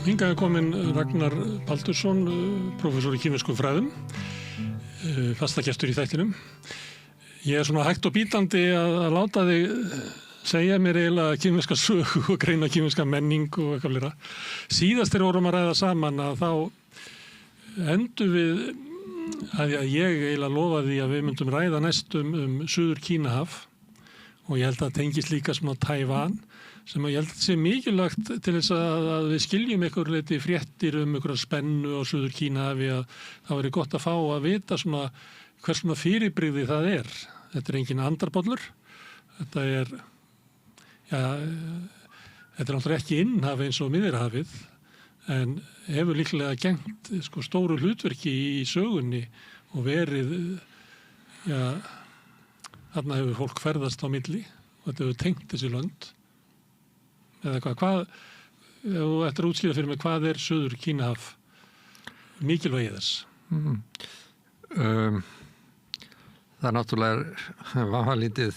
Hingað er kominn Ragnar Baldursson, prófessor í kínverskum fræðum, fastagestur í þættinum. Ég er svona hægt og bítandi að láta þig segja mér eiginlega kínverska sögu og greina kínverska menning og eitthvað fleira. Síðast þegar vorum að ræða saman að þá endum við að ég eiginlega lofaði að við myndum ræða næstum Suður Kínahaf og ég held að tengist líka svona Tævan sem ég held að sé mikilvægt til þess að við skiljum einhver leiti fréttir einhverja spennu á Suður Kínahafi að það væri gott að fá að vita svona hvers svona fyrirbrigði það er. Þetta er engin andarbollur, þetta er náttúrulega ekki innhaf eins og Miðjarðarhafið en hefur líklega gegnt stóru hlutverki í sögunni og verið, þarna hefur fólk ferðast á milli og þetta hefur tengt þessi lönd. Eða hvað, ef þú ættir að útskýra fyrir mig, hvað er Suður Kínahaf mikilvægið þess? Það er náttúrulega vafalítið.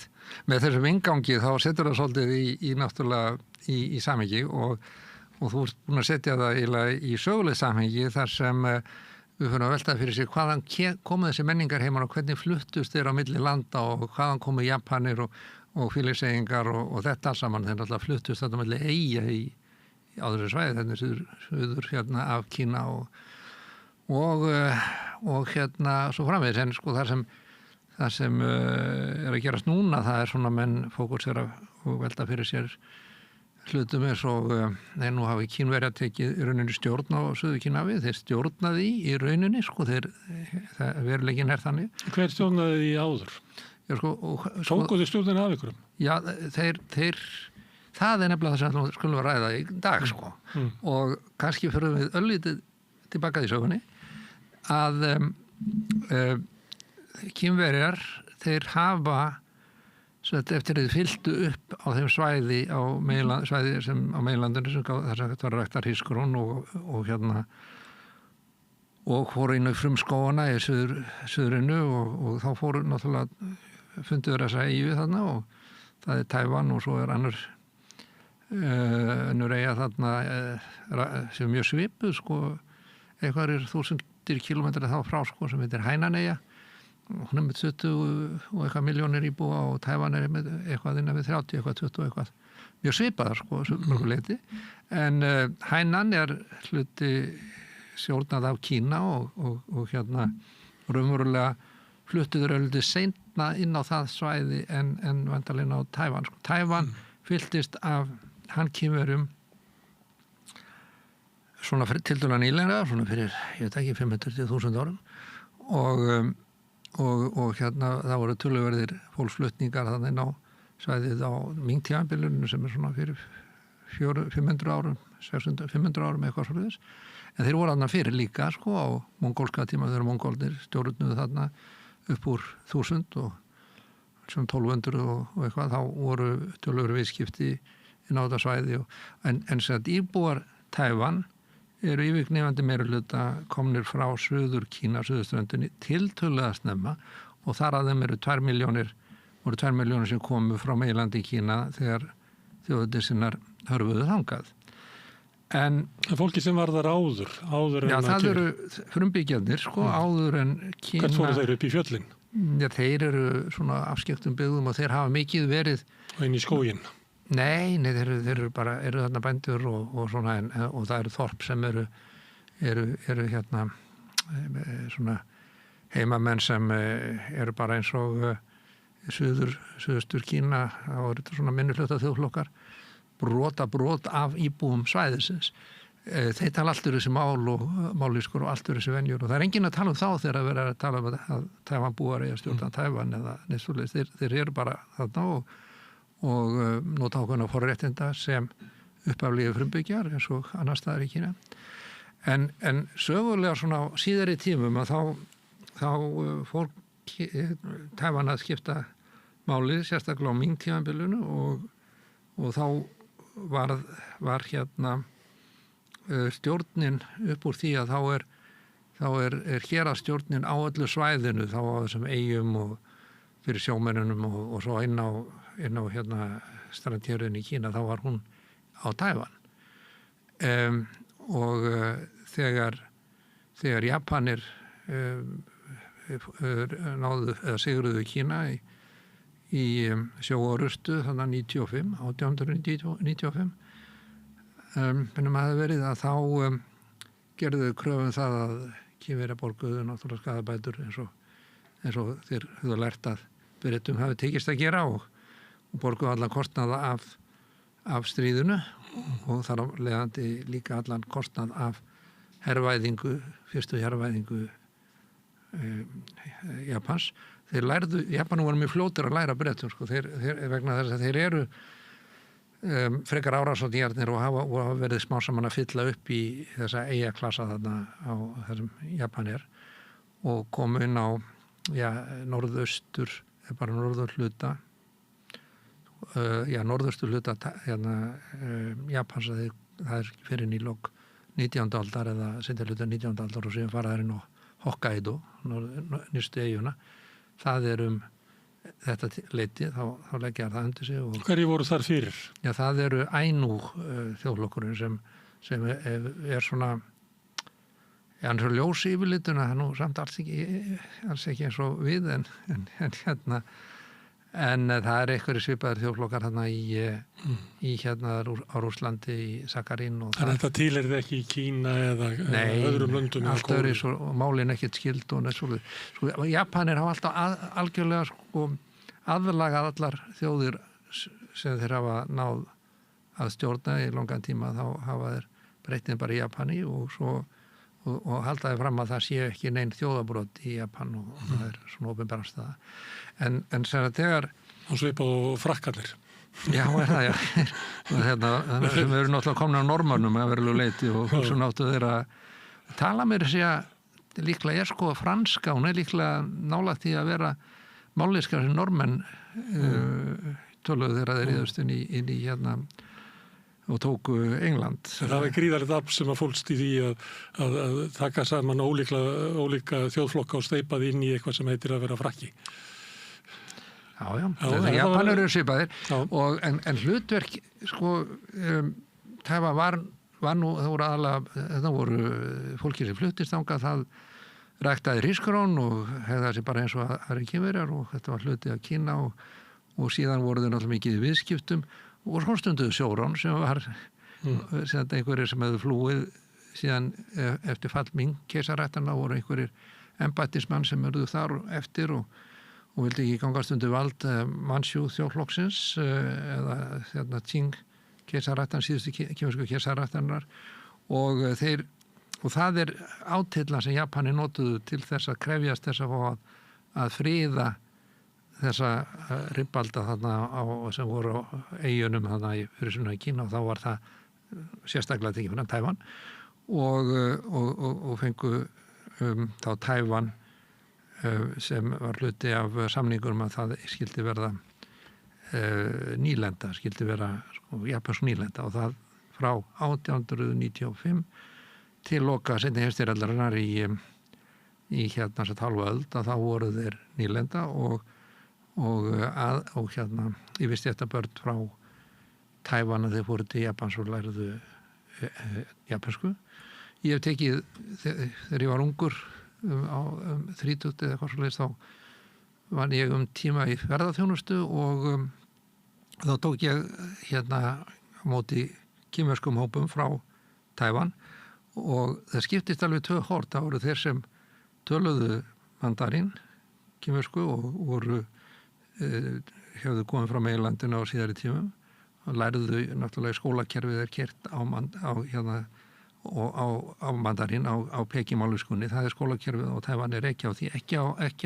Með þessum inngangi þá setur það svolítið í náttúrulega í samhengi og þú ert búin að setja það í söguleg samhengi þar sem við fyrir að velta fyrir sig hvaðan komu þessi menningar heimar og hvernig fluttust þeir á milli landa og hvaðan komu Japanir og filippseyingar og þetta alls saman. Þeir náttúrulega fluttust þetta milli eyja á þessu svæði, þarna suður hérna af Kína og hérna svo framvegis en það sem er að gerast núna, það er svona menn fókusera og velta fyrir sér hlutum eins og nú hafi Kínverjar tekið í rauninni stjórn á Suður Kínahafi, þeir stjórnaði í rauninni, veruleikinn er þannig. Hver stjórnaði því áður? Tókuðu stjórnin af ykkurum? Já, þeir það er nefnilega það sem skulum við ræða í dag, og kannski fyrir við öllítið tilbaka í sögunni að Kínverjar, þeir hafa eftir að þið fylltu upp á þeim svæði sem á meginlandinu sem þar sem þetta var ræktar hrísgrón og fóru inn í frumskógana í suðrinu og þá fóru náttúrulega funduður þessa eyju þarna og það er Tævan og svo er önnur eyja þarna sem er mjög svipuð eitthvað er 1000 kilometrar þá frá sem heitir Hainan-eyja. Hún er með 20 og eitthvað milljónir íbúa og Tævan er með eitthvað innan við 30, eitthvað 20 eitthvað. Mjög svipaðar mörgu leyti. En Hainan er hluti stjórnað af Kína og hérna raunverulega fluttuður öllítið seinna inn á það svæði en vandarlega á Tævan. Tævan fylltist af Kínverjum svona tiltölulega nýlega, svona fyrir, ég veit ekki, 500.000 árum og hérna það voru töluverðir fólksflutningar þannig á svæðið á Ming-tímabilinu sem er svona fyrir 500 árum, 500 árum eitthvað svoleiðis. En þeir voru þarna fyrir líka á mongólska tíma þegar mongólnir stjórnuðu þarna upp úr 1000 og sem 1200 og eitthvað, þá voru töluverðir viðskipti inn á þetta svæði en sem íbúar Tævan eru yfirgnefandi meirihluta komnir frá Suður Kína, suðurströndinni tiltölulega snemma og þar að þeim eru 2 milljónir sem komu frá meginlandi Kína þegar þjóðirnir sinnar hörfuðu þangað. En fólki sem var þar áður já, það eru frumbyggjarnir, áður en Kína. Hvert fóru þeir upp í fjöllin? Já, þeir eru svona afskektum byggðum og þeir hafa mikið verið og inn í skóginn. Nei, þeir eru bara, eru þarna bændur og svona, og það eru þorp sem eru hérna svona heimamenn sem eru bara eins og suðustur Kína, þá eru þetta svona minnihluta þjóðflokkar, brot af íbúum svæðisins. Þeir tala allt þessi mál og mállýskur og allt þessi venjur og það er enginn að tala þá þegar að vera að tala að Tævan búar eða stjórna Tævan eða neðsvoleiðis, þeir eru bara þarna og nota ákveðna forréttinda sem upphaflíu frumbyggjar eins og annars staðar í Kína. En sögulega svona á síðari tímum að þá fór Tævan að skipta máli sérstaklega á Ming-tímabilinu og þá var hérna stjórnin upp úr því að þá er héraðsstjórnin á öllu svæðinu þá á þessum eyjum og fyrir sjómennunum og svo inn á hérna strandhéruðin í Kína, þá var hún á Tævan. þegar Japanir náðu eða sigruðu Kína í sjóorustu þannig 1895 minnum að það verið að þá gerðu kröfum það að Kínverjar borguðu náttúrulega skaðabætur eins og þeir höfðu lært að Bretum hafi tekist að gera og borguðu allan kostnaða af stríðinu og þar á leiðandi líka allan kostnað af fyrstu hervæðingu Japans. Japanum voru mjög fljótir að læra Bretum sko, vegna þess að þeir eru frekar árásóttjarnir og hafa verið smá saman að fylla upp í þessa eigaklassa þarna á þessum Japanir og komu inn á norðaustur hluta norðaustur hluta Japans það fyrir í lok 19. aldar eða seinni hluta 19. aldar og síðan fara þær inn á Hokkaido, nyrstu eyjuna. Það þetta leyti, þá leggja það undir sig. Hverju voru þar fyrir? Já, það eru Ainu þjóðflokkurinn sem svona hann er svo ljós yfirlituna, það nú samt alls ekki eins og við en það einhverju svipaðir þjóðflokkar þarna í á Rússlandi, í Sakharin. Þannig að þetta tilheyrði ekki í Kína eða öðrum löndum? Nei, allt öðru og málin ekkert skild og næst svo. Japanir hafa alltaf algjörlega aðlagað allar þjóðir sem þeir hafa náð að stjórna í langan tíma, þá hafa þeir breytið bara í Japani og haldaði fram að það sé ekki neinn þjóðabrot í Japan og það svona opinbera staða. En sem að þegar... Og svipað og frakkarnir. Já, það, já. Þannig sem eru náttúrulega komna á Norðmönnum að verulegu leyti og svo náttu þeir að tala mér að segja, líklega sko franska, hún líklega nálægt því að vera mállískar sem Norðmenn töluðu þeirra þeir íðust inn í og tóku England. Það var gríðarlegt afl sem að fólst í því að taka saman ólíka þjóðflokka og steypa því inn í eitthvað sem heitir að vera frakki. Já. Japanir eru svipaðir en hlutverk sko það var nú, það voru fólki sem fluttist þangað, það ræktaði hrísgrón og hefði það sér bara eins og aðri Kínverjar og þetta var hluti af Kína og síðan voru þeir náttúrulega mikið í viðskiptum og svo stunduðu sjórán sem var síðan einhverjir sem hefðu flúið síðan eftir fall Ming keisarættanna voru einhverjir embættismenn sem eruðu þar eftir og vildi ekki gangast undir vald Mandsjú þjóðflokksins eða Qing keisarættan, síðustu kínversku keisarættannar og það átilla sem Japani notuðu til þess að krefjast þess að friða þessa ribbalda þarna sem voru á eyjunum þarna fyrir svona í Kína og þá var það sérstaklega tekið fyrir Tævan og fengu þá Tævan sem var hluti af samningurum að það skildi verða nýlenda, skildi vera japansk nýlenda og það frá 1895 til loka seinni heimsstyrjaldarinnar í hálfa öld að þá voru þeir nýlenda og yfirstéttarbörn frá Tævan að þeir fóru til Japans og læruðu japansku. Ég hef tekið, þegar ég var ungur á 30 eða eitthvað svoleiðis, þá var ég tíma í ferðaþjónustu og þá tók ég á móti kínverskum hópum frá Tævan og það skiptist alveg tvö hort. Það voru þeir sem töluðu mandarín kínversku og voru hefðu komið frá meilandinu á síðari tímum og læriðu náttúrulega skólakerfið kert á mandarín á Peking-mállýskunni. Það skólakerfið og Tævan ekki á því, ekki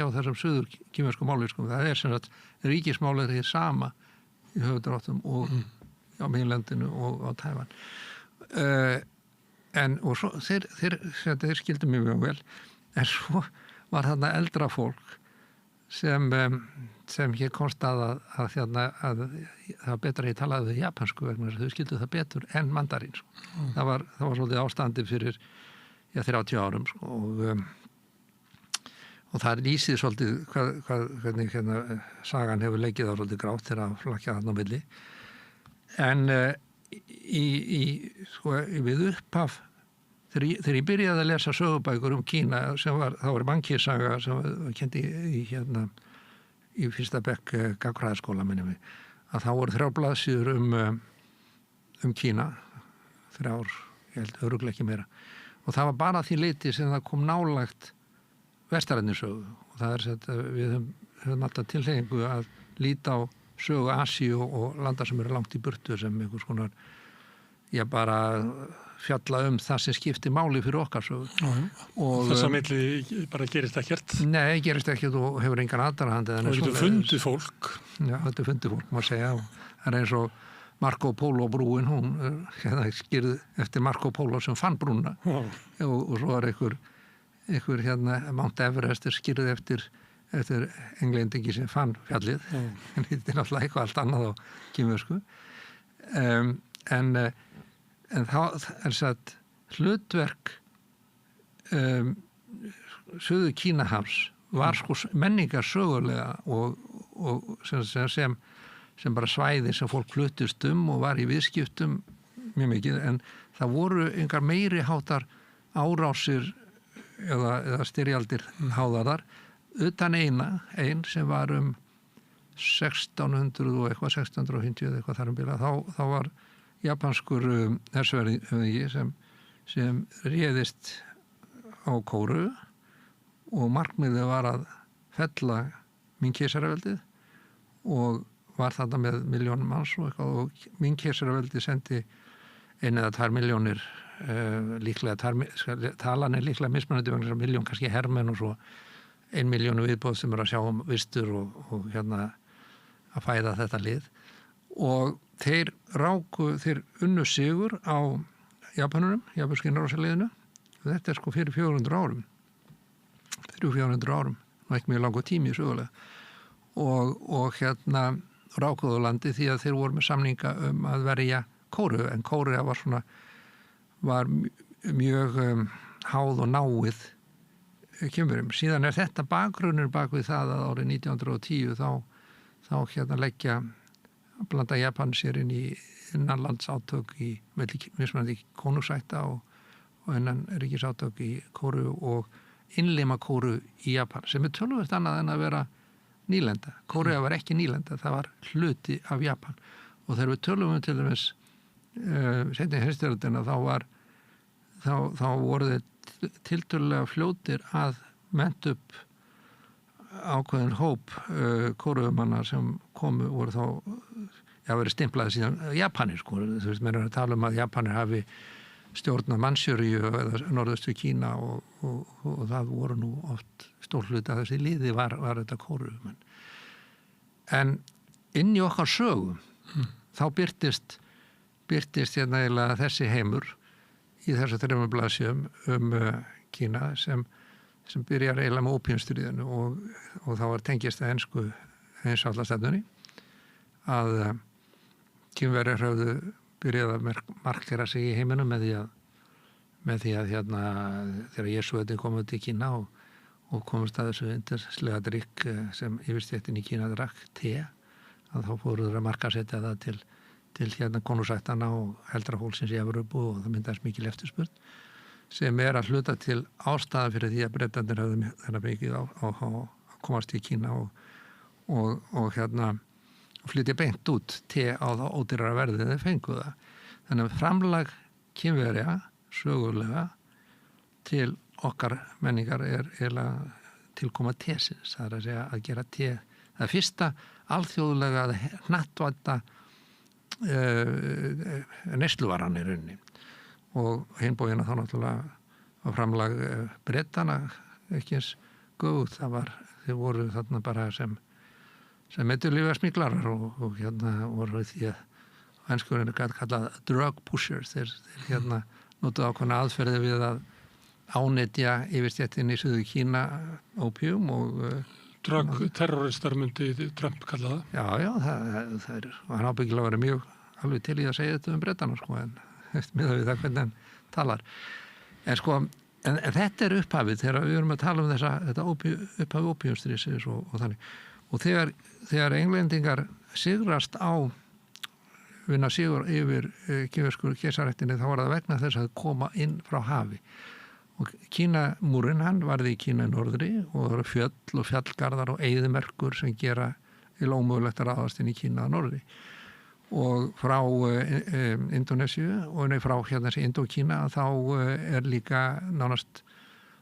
á þessum suður kínversku mállýskunni. Það sem sagt ríkismálið er sama í höfudráttum og á meilandinu og á Tævan. Og svo þeir skildu mjög vel, en svo var þarna eldra fólk sem hér komst að það var betra að ég talaði við japansku vegna þess að þau skildu það betur en mandarín. Það var svolítið ástandi fyrir 30 árum og það lýsið svolítið hvernig sagan hefur leikið á svolítið grátt þegar að flakja þarna á milli. En við upphaf þegar ég byrjaði að lesa sögubækur Kína sem þá var Manki-saga sem var kendi í fyrsta bekk gagnfræðaskóla minnum við, að þá voru 3 blaðsíður Kína, 3, ég held örugglega ekki meira, og það var bara því leyti sem það kom nálægt vestrænni sögu, og það að við höfum alltaf tilhengu að líta á sögu Asíu og landa sem eru langt í burtu sem einhvers konar, bara fjalla það sem skiptir máli fyrir okkar sögu. Og þess að milli bara gerist ekkert? Nei, gerist ekkert og hefur engan aðdragandi. Og þetta fundið fólk? Já, þetta fundið fólk, má segja. Það eins og Marco Polo brúin, hún skýrði eftir Marco Polo sem fann brúna. Og svo var einhver Mount Everest skýrði eftir englendingi sem fann fjallið. En þetta náttúrulega eitthvað allt annað á kínversku. En þá hlutverk Suður Kínahafs var sko menningar sögulega og sem bara svæði sem fólk fluttist og var í viðskiptum mjög mikið, en það voru engar meiri háttar árásir eða styrjaldir háðaðar utan ein sem var 1600 og eitthvað, 1650 eða eitthvað þar bila, þá var japanskur hersverðingi sem réðist á Kóreu og markmiðið var að fella Ming-keisaraveldið og var þarna með 1 milljón manns og eitthvað, og Ming-keisaraveldið sendi 1 eða 2 milljónir talan líklega mismunandi vegna 1 milljón kannski hermenn og svo 1 milljón viðbóð sem að sjá vistur og að fæða þetta lið, og þeir unnu sigur á Japanurum, japanska innrásarliðinu. Þetta sko fyrir 400 árum, og ekki mjög langur tími sögulega, og rákuðu landi því að þeir voru með samninga að verja Kóreu, en Kóreu var mjög háð og náið Kínverjum. Síðan þetta bakgrunnur bak við það að árið 1910 þá leggja blanda Japan sér inn í innanlandsátök í mismunandi konungsætta og innan ríkisátök í Kóreu og innlima Kóreu í Japan, sem töluvert annað en að vera nýlenda. Kóreu var ekki nýlenda, það var hluti af Japan, og þegar við tölum til dæmis seinni heimsstyrjöldina þá voru þeir tiltölulega fljótir að mennta upp ákveðin hóp kóreumanna sem voru þá verið stimplaði síðan Japanir, sko. Þú veist, mér að tala að Japanir hafi stjórnað Mansjúríu eða norðaustu Kína og það voru nú oft stór hluti að þessi liði var þetta kóreumenn. En inn í okkar sögu þá birtist eiginlega þessi heimur í þessu 3 blaðsíðum Kína sem byrjar eiginlega með ópíumstríðinu og þá var tengist að ensku heimsvallastefnunni að Kínverjar höfðu byrjað að markera sig í heiminum með því að þegar Jesúarnir komu til Kína og komust að þessu yndislega drykk sem yfirstéttin í Kína drakk, te, að þá fóru þeir að markasetja það til konungsættana og eldra fólksins í Evrópu, og það myndast mikil eftirspurn sem að hluta til ástæða fyrir því að Bretarnir höfðu þennan mikið á að komast í Kína og flytja beint út te á það ódýrara verði þeir fengu það. Þannig að framlag Kínverja sögulega til okkar menningar eiginlega tilkoma tesins, það að segja að gera te. Það er fyrsta alþjóðlega hnattvædda neysluvaran í rauninni, og hinbógina þá náttúrulega á framlag Bretana ekki eins góð. Þeir voru þarna bara sem meðurlífa smiklarar og voru því að enskurinn kallað drug pushers. Þeir notuðu ákveðna aðferði við að ánetja yfirstéttin í Suður Kína ópíum og Drug-terroristar myndi Trump kalla það. Já, það var ábyggilega verið mjög alveg til í að segja þetta Bretana, sko, en miðað við það hvernig hann talar. En þetta upphafið þegar við erum að tala þetta upphafið ópíumstríðsins og þannig. Og þegar englendingar sigrast á vinna sigur yfir kínversku keisarættinni, þá var það vegna þess að koma inn frá hafi. Og Kínamúrinn, hann varði í Kína í norðri og það eru fjöll og fjallgarðar og eyðimerkur sem gera ómögulegt að ráðast inn í Kína að norðri. Og frá Indónesíu og frá hérna þessi Indókína þá líka nánast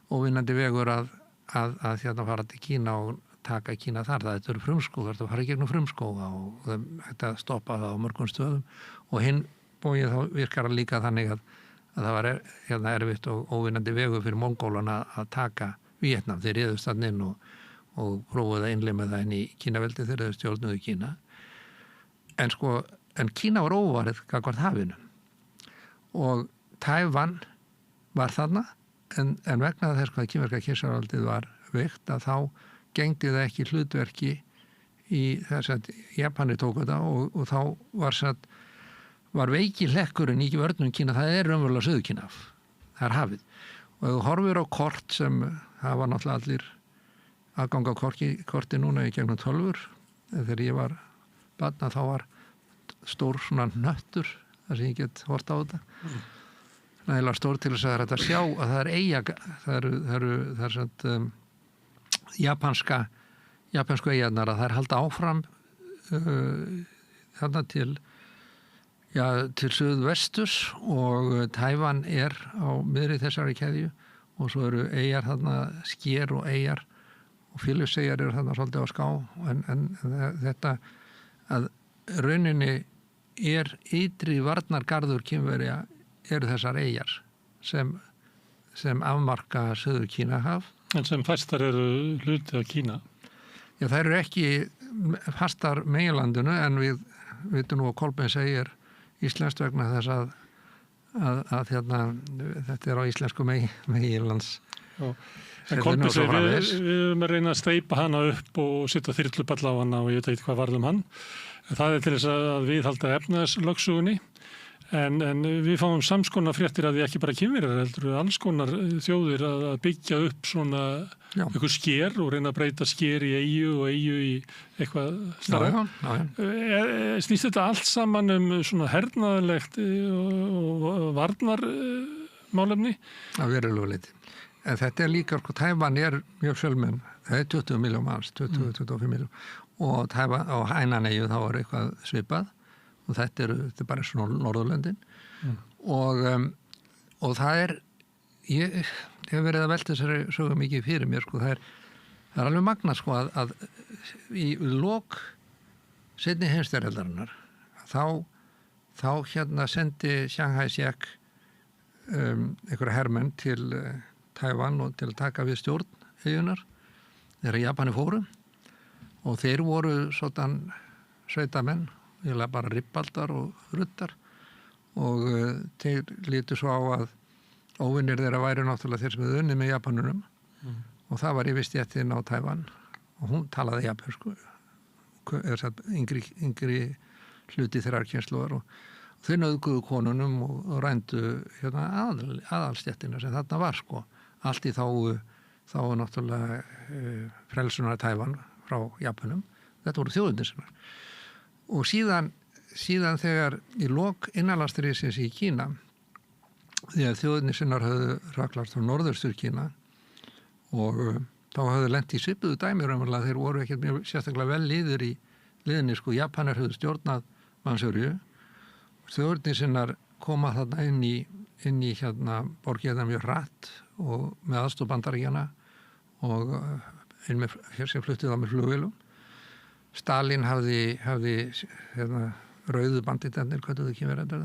óvinnandi vegur að hérna fara til Kína og taka Kína þar. Þetta eru frumskógar, þetta fara í gegnum frumskóga og þetta stoppa það á mörgum stöðum og hinn bóið þá virkar líka þannig að það var hérna erfitt og óvinnandi vegur fyrir Mongólana að taka Víetnam. Þeir réðust þannig inn og prófuðu að innlima það inn í Kínaveldi þegar þeir stjórnuðu Kína. En Kína var óvarið gagnvart hafinu og Tævan var þarna en vegna þess hvað kínverska keisaravaldið var veikt að þá gegndi það ekki hlutverki í þess að Japani tók þetta og þá var veiki hlekkurinn í vörnum Kína, það er raunverulega Suður-Kínahaf, það er hafið. Og ef þú horfir á kort sem hafa náttúrulega allir aðgang á korti núna í gegnum tölvur, þegar ég var barna þá var stór svona hnöttur þar sem ég get hort á þetta. Nægilega stór til þess að það er hægt að sjá að það er eyja, það er svona japansku eyjarnar að það er halda áfram þarna til suðvesturs og Tævan er á miðri þessari keðju og svo eru eyjar þarna sker og eyjar og Filippseyjar eru þarna svolítið á ská en þetta að rauninni er ytri varnargarður Kínverja eru þessar eyjar sem afmarka Suður-Kínahaf. En sem fastar eru hluti af Kína? Já, það eru ekki fastar meginlandinu en við vitum nú að Kolbeinn segir íslenskt vegna þess að hérna, þetta er á íslensku meginlands. En Kolbeinn segir við erum að reyna að steypa hana upp og setja þyrluball á hana og ég veit ekki hvað varð hana. Það er til þess að viðhalda efnahagslögsögunni. En við fáum samskonar fréttir að því ekki bara Kínverjar heldur, alls konar þjóðir að byggja upp svona eitthvað sker og reyna að breyta sker í eyju og eyju í eitthvað starra. Snýst þetta allt saman svona hernaðarlegt og varnarmálefni? Það verður leiti. En þetta er líka, Tævan er mjög fjölmenn, það er 20 milljón manns, 20-25 milljón og Tævan á Hænaneyju þá er eitthvað svipað. Og þetta er bara svona Norðurlöndin og það er ég hef verið að velta þessari sögu mikið fyrir mér það er alveg magnað að í lok seinni heimsstyrjaldarinnar þá hérna sendi Shanghai Shek einhverja hermenn til Tævan og til að taka við stjórn eyjunnar þegar Japani fóru og þeir voru svona sveitamenn eða bara ribbaldar og ruddar og þeir lítu svo á að óvinnir þeirra væri náttúrulega þeir sem hefðu unnið með Japanunum og það var yfirstéttin á Tævan og hún talaði japansku eða yngri hluti þeirrar kynslóðar og þau nauðguðu konunum og rændu hérna aðalstéttina sem þarna var allt í þá náttúrulega frelsunar Tævan frá Japanum, þetta voru þjóðundir sinnar. Og síðan þegar í lok innanlandsstríðsins í Kína, þegar þjóðirnir sinnar höfðu raklast á norðurstur Kína og þá höfðu lent í svipuðu dæmi raunverulega, þeir voru ekkert mjög sérstaklega vel liður í liðinni, Japanar höfðu stjórnað Mandsjúríu, þjóðirnir sinnar koma þarna inn í hérna borgina mjög hratt og með aðstoð Bandaríkjanna og hér sem fluttið á með flugvélum. Stalin hafði hérna, rauðu banditennir, hvað þú ekki verið að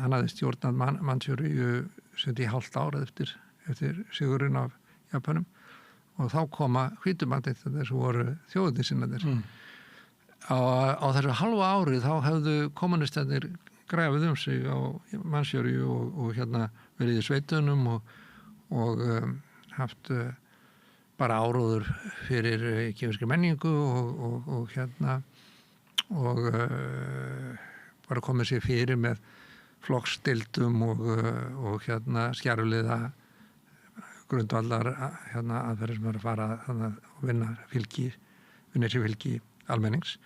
hann hafði stjórnað Mandsjúríu í hálft ár eftir sigurinn af Japanum og þá koma hvítu banditennir sem voru þjóðirnir sinnaðir. Á þessu halva ári þá hefðu kommunistennir grafið sig á Mandsjúríu og hérna verið í sveitunum og haft bara áróður fyrir kínverskri menningu og hérna og bara komið sér fyrir með flokksdeildum og hérna skæruliða grundvallar hérna aðferðir sem er að fara að vinna sér fylgi almennings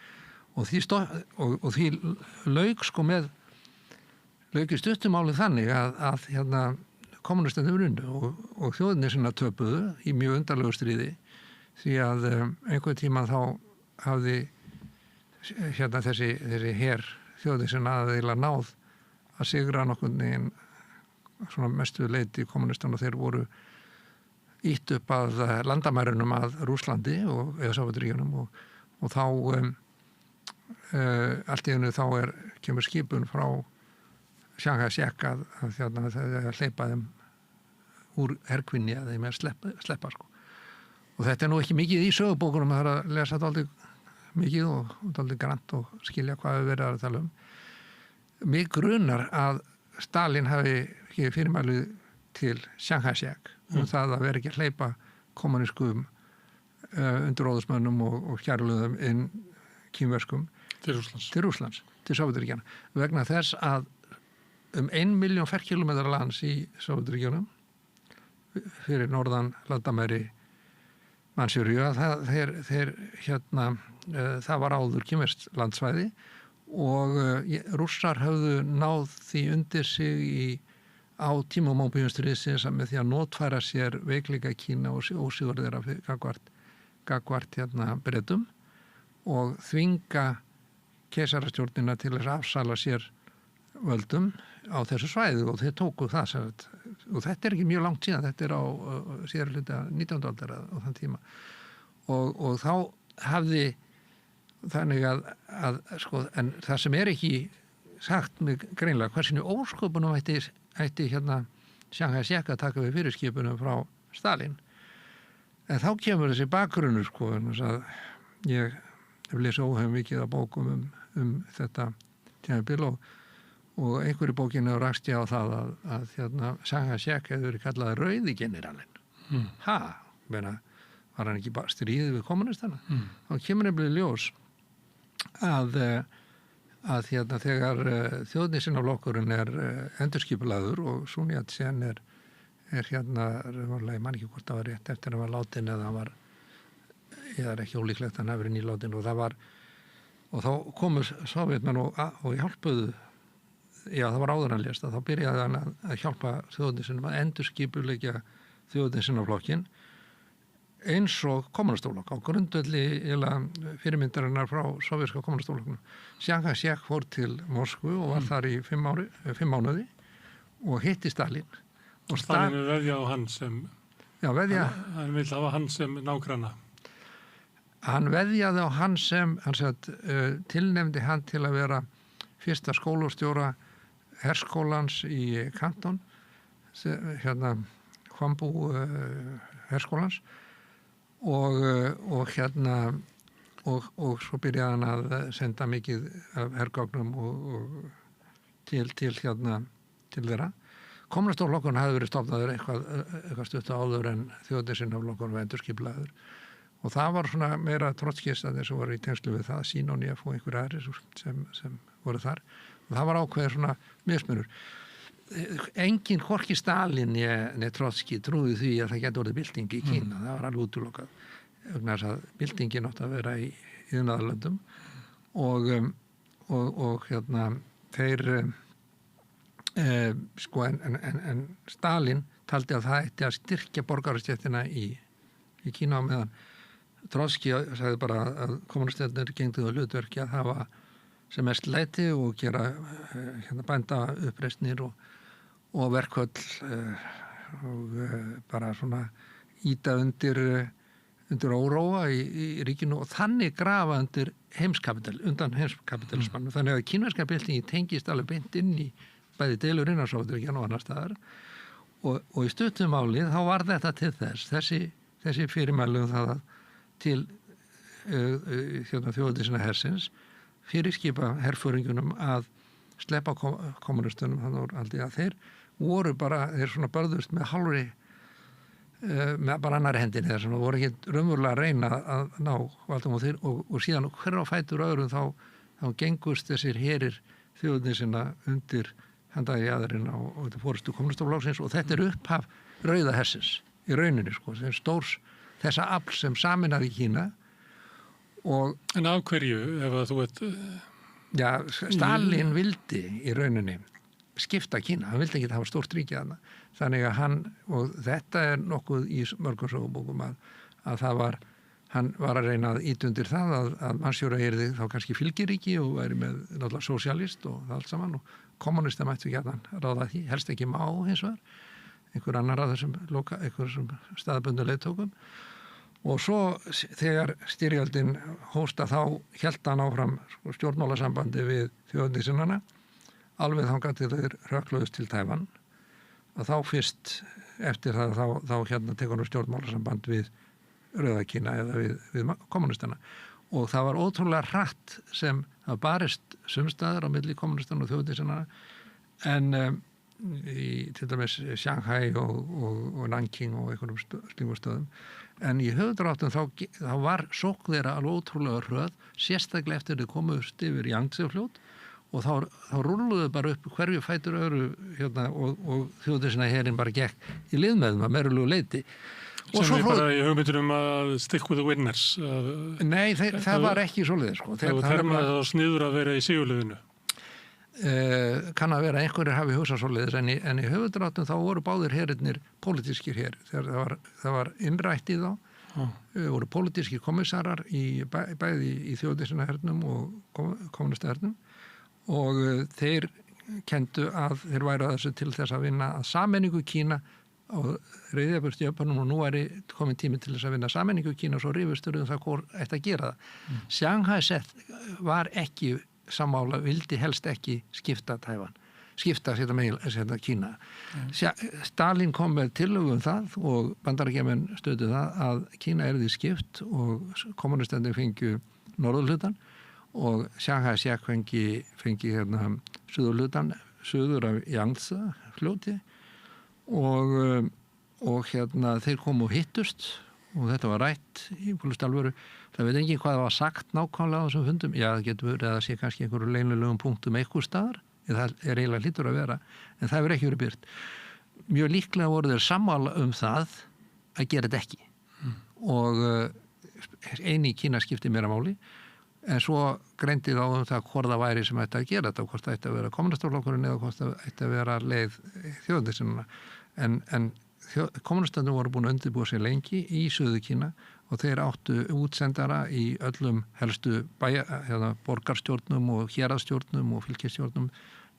og því lauk sko með lauk í stuttumáli þannig að hérna kommunistandi brunnu og þjóðinni sinna töpuðu í mjög undarlegu stríði því að einhvern tíma þá hafði hérna þessi her þjóðinni sinna aðeila náð að sigra nokkurn veginn svona mestu leyti kommunistan og þeir voru ítt upp að landamærunum að Rússlandi eða Sovétríkjunum og þá allt í einu þá kemur skipun frá Shanghai Shek að hleypa þeim úr herkvinni að þeim sleppa sko. Og þetta nú ekki mikið í sögubókunum, það að lesa dálítið mikið og dálítið grannt og skilja hvað við verið að tala um. Mig grunar að Stalin hafi ekki fyrirmælið til Shanghai Shek það að vera ekki að hleypa kommunískum undiróðusmönnum og kjærluðum inn kínverskum til Rússlands, til Sovétríkjanna vegna þess að 1 milljón ferkilometrar lands í Sovétríkjunum fyrir norðan landamæri Mansjúríu þeir hérna það var áður kínverskt landsvæði og Rússar höfðu náð því undir sig á tímum óbyrjunstríðsins með því að notfæra sér veikleika Kína og ósigur þeirra gagvart hérna Bretum og þvinga keisarastjórnina til að afsala sér völdum á þessu svæði og þeir tóku það og þetta ekki mjög langt síðan, þetta á síðar hluta 19. aldar á þann tíma og þá hafði þannig að sko, en það sem ekki sagt mig greinlega hversinu ósköpunum ætti hérna Shanghai Shek að taka við fyrirskipunum frá Stalin. En þá kemur þessi bakgrunnur sko, að ég hef lesið óhefum mikið af bókum þetta tímabil og einhverju bókinu rakst ég á það að hérna Shanghai Shek hefur verið kallað rauði generalinn. Var hann ekki bara stríðið við kommunistana? Þá kemur nefnilega ljós að hérna þegar þjóðnísinnaflokkurinn endurskipulaður og Sun Yat-sen hérna, ég man ekki hvort það var rétt eftir að hann var látin eða hann var, ég er ekki ólíklegt að hann hafi verið nýlátin og þá komu Sovétmenn og hjálpuðu, það var áður hann lést að þá byrjaði hann að hjálpa þjóðnísinnum að endurskipuleggja þjóðnísinnaflokkinn eins og kommunistaflokk á grundvelli fyrirmyndarinnar frá sovéska kommunistaflokknum. Shanghai Shek fór til Moskvu og var þar í 5 mánuði og hitti Stalin. Og Stalin veðjað á hann sem hann vill hafa hann sem nágranna. Hann veðjaði á hann sem tilnefndi hann til að vera fyrsta skólastjóra herskólans í Kanton hérna Hvambu herskólans og hérna og svo byrjaði hann að senda mikið af hergögnum og til þeirra. Kommunistaflokkurinn hafði verið stofnaður eitthvað stutt áður en þjóðnísinnaflokkurinn var endurskipulaður og það var svona meira trotskistandi sem voru í tengslu við það, Sínóníef og einhverju aðrir sem voru þar og það var ákveðið svona mismunur. Engin hvorki Stalin né Trotski trúði því að það geti orðið bylting í Kína, það var alveg útilokað vegna þess að byltingin átti að vera í iðnaðarlöndum og hérna þeir sko en Stalin taldi að það ætti að styrkja borgarastéttina í Kína meðan Trotski sagði bara að kommunistjarnir gengdu á hlutverki að hafa sem mest læti og gera bænda uppreisnir og verkföll og bara svona íta undir óróa í ríkinu og þannig grafa undan heimskapitalismann. Þannig að kínverska byltingi tengist alveg beint inn í bæði deilur innan Sovétríkjanna og annar staðar og í stuttum málið þá var þetta til þessi fyrirmæli það að til þjóðnísinna hersins fyrirskipa herföringunum að sleppa kommunistunum þannig að þeir voru bara, þeir svona börðust með hálfri með bara annari hendinni þess að voru ekki raunverulega að reyna að ná valdum á þeir og síðan hver á fætur öðrum þá gengust þessir herir þjóðnísinna undir handaði aðurinn á fórustu kommunistaflokksins og þetta upphaf rauða hersins í rauninni sko, sem stórs þessa afl sem saminaði Kína En af hverju, ef að þú ert... Já, Stalin vildi í rauninni skipta Kína, hann vildi ekki hafa stórt ríki þarna. Þannig að og þetta nokkuð í mörgum sögubókum að það var, hann var að reyna að ýta undir það að Mannsjóra yrði þá kannski fylgiríki og væri með náttúrulega sósíalist og allt saman og kommunista mættu ekki að ráða því, helst ekki Má hins vegar, einhver annar af þessum staðbundu leiðtókum. Og svo þegar styrjöldin hósta þá hélt hann áfram stjórnmálasambandi við þjóðernisinnana, alveg þangað til þeir rökluðust til Tævan. Og þá fyrst eftir það þá hérna tekur hann stjórnmálasamband við Rauða Kína eða við kommunistana. Og það var ótrúlega hratt sem það barist sumstaðar á milli kommunistana og þjóðernisinnana, en til dæmis Shanghai og Nanking og einhverjum slíkum stöðum. En í höfðdráttum þá var sókn þeirra alveg ótrúlega hröð, sérstaklega eftir þau komust yfir Yangtze-fljót og þá rúlluðu bara upp hverju fætur öðru hérna, og þjóðernisinnana herinn bara gekk í lið með þeim að merulegu leyti. Sem við bara í hugmyndunum að stick with the winners. Nei, það var ekki svoleiðis. Sko. Það var hermaði þá sniður að vera í sigurliðinu. Kann að vera einhverjir hafi hugsað svoleiðis en í höfðdráttum þá voru báðir herinnir pólitískir her. Það var innrætt í þá. Voru pólitískir kommissarar bæði í þjóðernisinnahernum og kommunistahernum og þeir kendu að þeir væru að þessu til þess að vinna að sameiningu Kína og reyðjaburt í Jöpunum og nú komin tími til þess að vinna sameiningu Kína og svo rifustur það hvort ætti að gera það. Shanghai var ekki sammála, vildi helst ekki skipta Tævan, skipta Kína. Stalin kom með tillögu það og Bandaríkjamenn stöddu það að Kína yrði skipt og kommunistendin fengju norðurhlutan og Shanghai fengi hérna suðurhlutan, suður af Yangtze fljóti og hérna þeir komu og hittust og þetta var rætt í fúlustu alvöru. Það veit ekki hvað það var sagt nákvæmlega á þessum fundum. Já, það getur verið að það sé kannski einhverju leynilegum punktum einhver staðar, það eiginlega hlýtur að vera, en það hefur ekki verið birt. Mjög líklega voru þeir sammála það að gera þetta ekki. Og eini í Kína skipti meira máli, en svo greindi þá það hvort það væri sem ætti að gera þetta, hvort það ætti að vera kommunistaflokkurinn eða hvort það ætti að vera leið þjóðernisinnanna. En kommunistaflokkurinn voru búin að undirbúa sér lengi í Suður Kína og þeir áttu útsendara í öllum helstu borgarstjórnum og héraðsstjórnum og fylkisstjórnum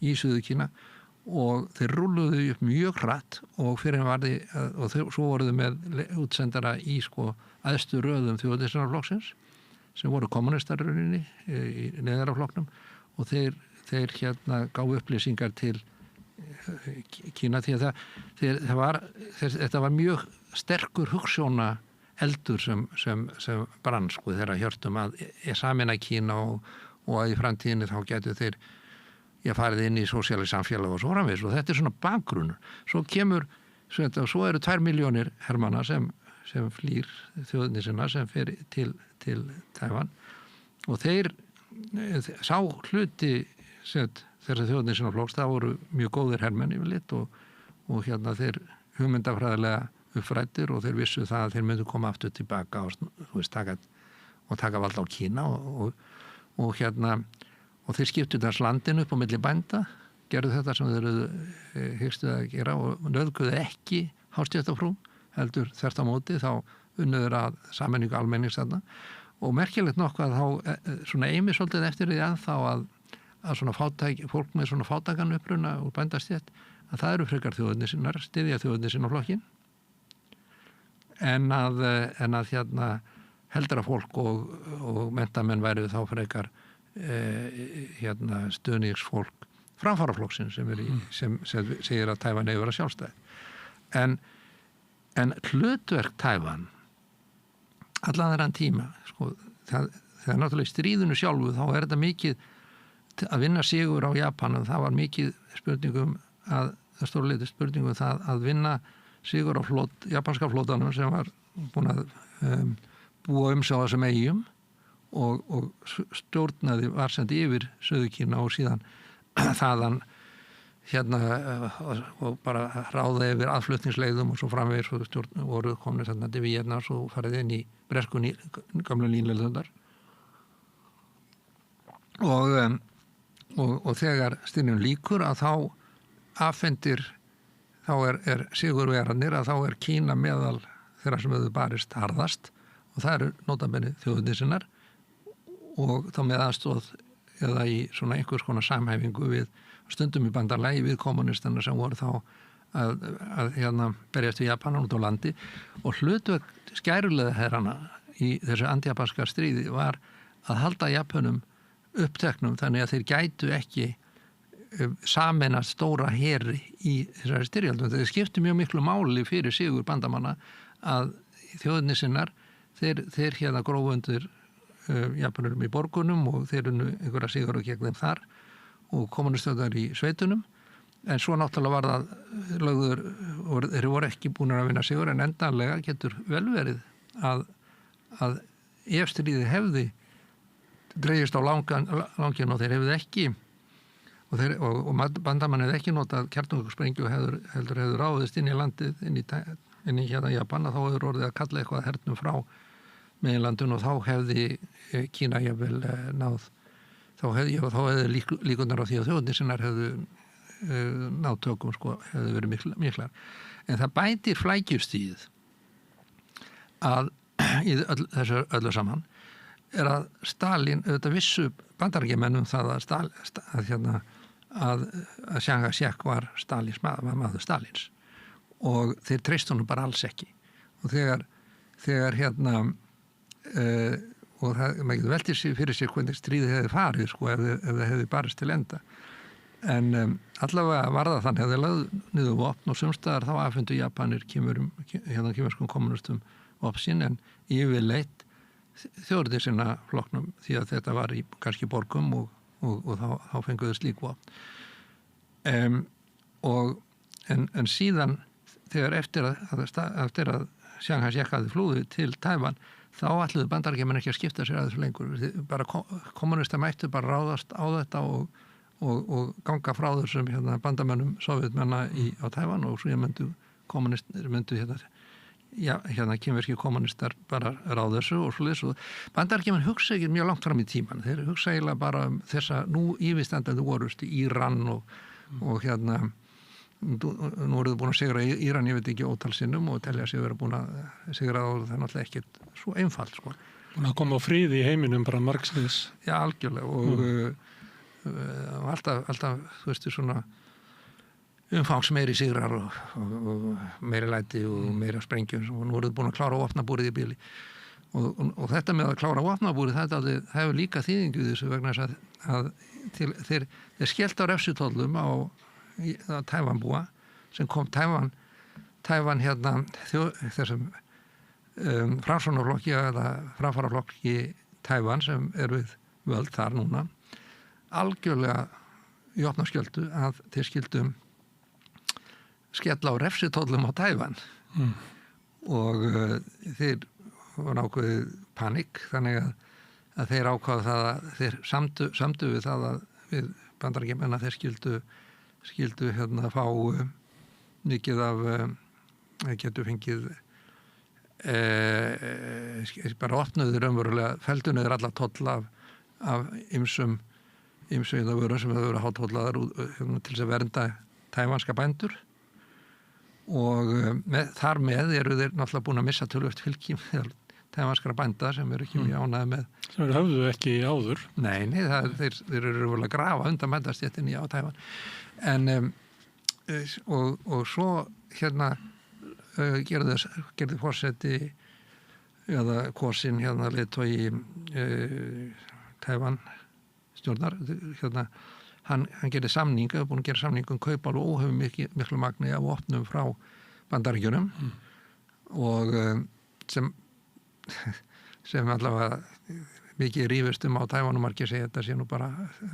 í Suður Kína og þeir rúluðu upp mjög hratt og svo voruðu með útsendara í æðstu röðum þjóðernisinnaflokksins sem voru kommunistarrauninni í neðaraflokknum og þeir hérna gáfu upplýsingar til Kína því að þetta var mjög sterkur hugsjóna eldur sem brann þegar hjörtum að sameina Kína og að í framtíðinni þá getur þeir farið inn í sósíalískt samfélag og svo framvegis og þetta svona bakgrunnur. Svo eru 2 milljónir hermanna sem flýr þjóðernisina sem fer til Tævan og þeir sá hluti þegar þjóðernisinaflokks, það voru mjög góðir hermenn yfirleitt og hérna þeir hugmyndafræðilega uppfræddir og þeir vissu það að þeir myndu koma aftur tilbaka og taka vald á Kína og þeir skiptu þess landinu upp á milli bænda, gerðu þetta sem þeir hyggstu að gera og nauðguðu ekki hástéttafrú, heldur þvert á móti þá unnuður að sameiningu almennings þarna og merkilegt nokkuð að þá svona eimi svolítið eftir því að svona fólk með svona fátækan uppruna og bændastétt að það eru frekar þjóðernissinnar, styðja þjóðernisinnaflokkin en að hérna heldra fólk og mentamenn væru þá frekar hérna stuðningsfólk framfaraflokksins sem segir að Tævan eigi að vera sjálfstæð. En hlutverk Tævan allan þennan tíma, það er náttúrulega í stríðinu sjálfu þá er þetta mikið að vinna sigur á Japanum, það var mikið spurningum það stórleiti spurningum það að vinna sigur á japanska flótanum sem var búin að búa sig á þessum eyjum og stjórnaði var sendi yfir Suður-Kína og síðan þaðan hérna og bara ráða yfir aðflutningsleiðum og svo framvegis voru komin þarna til Víetnam og svo farið inn í bresku gamla línleiðundar og þegar styrjun lýkur að þá afhendir, þá er sigurverarnir að þá er Kína meðal þeirra sem hefur barist harðast og það eru notabenni þjóðirnir sinnar og þá með aðstóð eða í svona einhvers konar samhæfingu við stundum í bandalagi við kommunistana sem voru þá að hérna berjast við Japanar út á landi og hlutverk skærulega herrana í þessu anti-japanska stríði var að halda Japanum uppteknum þannig að þeir gætu ekki sameinast stóra heri í þessari styrjöldum. Þeir skiptu mjög miklu máli fyrir sigur bandamanna að þjóðinni sinnar þeir hérna grófu undir Japanurum í borgunum og þeir unnu einhverja sigur og gegn þeim þar og kommunistöðar í sveitunum en svo náttúrulega var það lögður og þeir voru ekki búin að vinna sigur en endanlega getur vel verið að ef stríði hefði dreigist á langin og þeir hefði ekki og bandamann hefði ekki notað kjarnorkusprengju heldur hefur ráðist inn í landið inn í hérna Japan þá hefur orðið að kalla eitthvað hernum frá meginlandun og þá hefði Kína jafnvel náð þá hefði líkunar á því að þjóðnir sinnar hefðu náð tökum hefðu verið miklar en það bætir flækjustíð að í þessu öllu saman er að Stalin auðvitað vissu bandaríkjamennum það að Chiang Kai-shek var maður Stalins og þeir treystu honum bara alls ekki og þegar hérna og maður getur veltið fyrir sig hvernig stríðið hefði farið ef það hefði barist til enda en allavega var það þannig að þeir lögðu niður vopn og sumstaðar þá afhendu Japanir kínverskum kommunistum vopn sín en yfirleitt þjóðirnir sinna flokknum því að þetta var í kannski borgum og þá fenguðu slík vopn en síðan þegar eftir að Chiang Kai-shek hafði flúið til Tævan þá ætluðu bandaríkjamenn ekki að skipta sér að þessu lengur bara kommunista mættu bara ráðast á þetta og ganga frá þessum bandamönnum sovjetmenna á Tævan og svo myndu kínverski kommunistar bara ráð þessu og svoleiðis og bandaríkjamenn hugsa ekki mjög langt fram í tíman þeir hugsa eiginlega bara þessa nú yfirstandandi orust í Íran og hérna nú eru þau búin að sigra Íran, ég veit ekki ótal sinnum og telja sig vera búin að sigra og það er náttúrulega ekkert svo einfalt Búin að koma á friði í heiminum bara margsviðis. Já, algjörlega og alltaf þú veistu svona umfangs meiri sigrar og meiri læti og meiri sprengjum og nú eru þau búin að klára vopnabúrið í bíli og þetta með að klára vopnabúrið það hefur líka þýðingu þessu vegna þess að þeir skellt á refsutollum á Tævanbúa sem kom Tævan þessum framsóknarflokki eða framfaraflokki Tævan sem við völd þar núna algjörlega í opna skjöldu að þeir skildum skella á refsitollum á Tævan og þeir var ákveðið panikk þannig að þeir ákvaðu það að þeir samdu við það að við bandaríkjamenn að þeir skildu fá mikið af getur fengið bara opnuður raunverulega feldunuður alla toll af ymsum vörum sem hefur verið hátollaðar til þess að vernda tævanska bændur og þar með eru þeir náttúrulega búin að missa töluvert fylgi með tævanskara bænda sem eru ekki mjög ánægði með sem eru höfðu ekki áður Nei, þeir eru raunverulega að grafa undan bændastéttinni á Tævan en og svo gerði forseti eða kosin leiðtogi Tævan stjórnar hann gerði samning eða búin að gera samning kaup alveg óhefum miklu magni af vopnum frá Bandaríkjunum og sem allavega mikið rífist á Tævan og margir segja þetta sé nú bara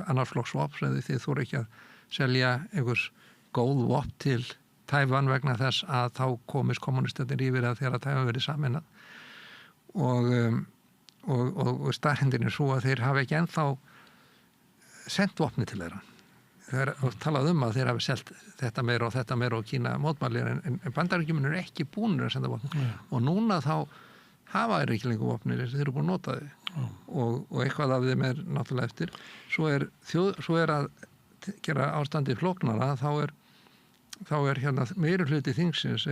annars flokks vopn eða þið þóru ekki að selja einhvers góð vopn til Tævan vegna þess að þá komist kommunistarnir yfir að þegar Tævan verið sameinað og staðreyndin er svo að þeir hafa ekki ennþá sendt vopni til þeirra. Þeir talað að þeir hafi selt þetta meira og Kína mótmælir en Bandaríkjamenn eru ekki búnir að senda vopni og núna þá hafa þeir ekki lengur vopnir eins og þeir eru búin að nota þau og eitthvað af þeim náttúrulega eftir. Svo er að gera ástandi flóknara, þá er hérna meiri hluti þingsins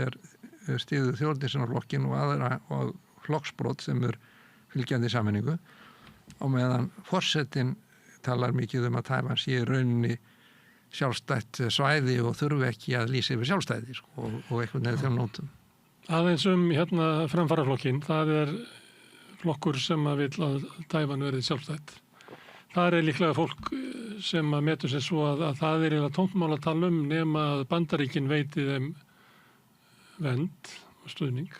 styður þjóðernissinaflokkin og flokksbrot sem fylgjandi sameiningu og meðan forsetinn talar mikið að Tævan sé í rauninni sjálfstætt svæði og þurfi ekki að lýsa yfir sjálfstæði og eitthvað neður þeim nótum. Aðeins hérna framfaraflokkin, það flokkur sem að vill að Tævan verði sjálfstætt. Það líklega fólk sem að metur sér svo að það eiginlega tómtmál að tala nema að Bandaríkin veiti þeim vernd og stuðning.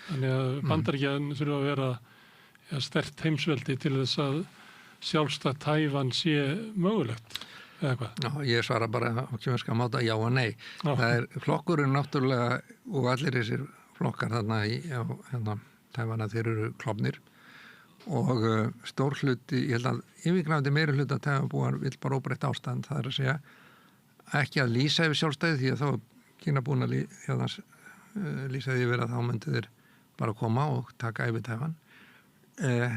Þannig að Bandaríkjan þurfa að vera sterkt heimsveldi til þess að sjálfstætt Tævan sé mögulegt. Eða hvað? Já, ég svara bara á kínverska máta já og nei. Já. Það flokkurinn náttúrulega og allir þessir flokkar þarna hérna Tævan að þeir eru klofnir og stór hluti, ég held að yfirgnæfandi meiri hluti að Tævanbúar vill bara óbreytt ástand, það að segja ekki að lýsa yfir sjálfstæði því að þá Kína búin að lýsa því yfir að þá myndi þeir bara koma og taka yfir Tævan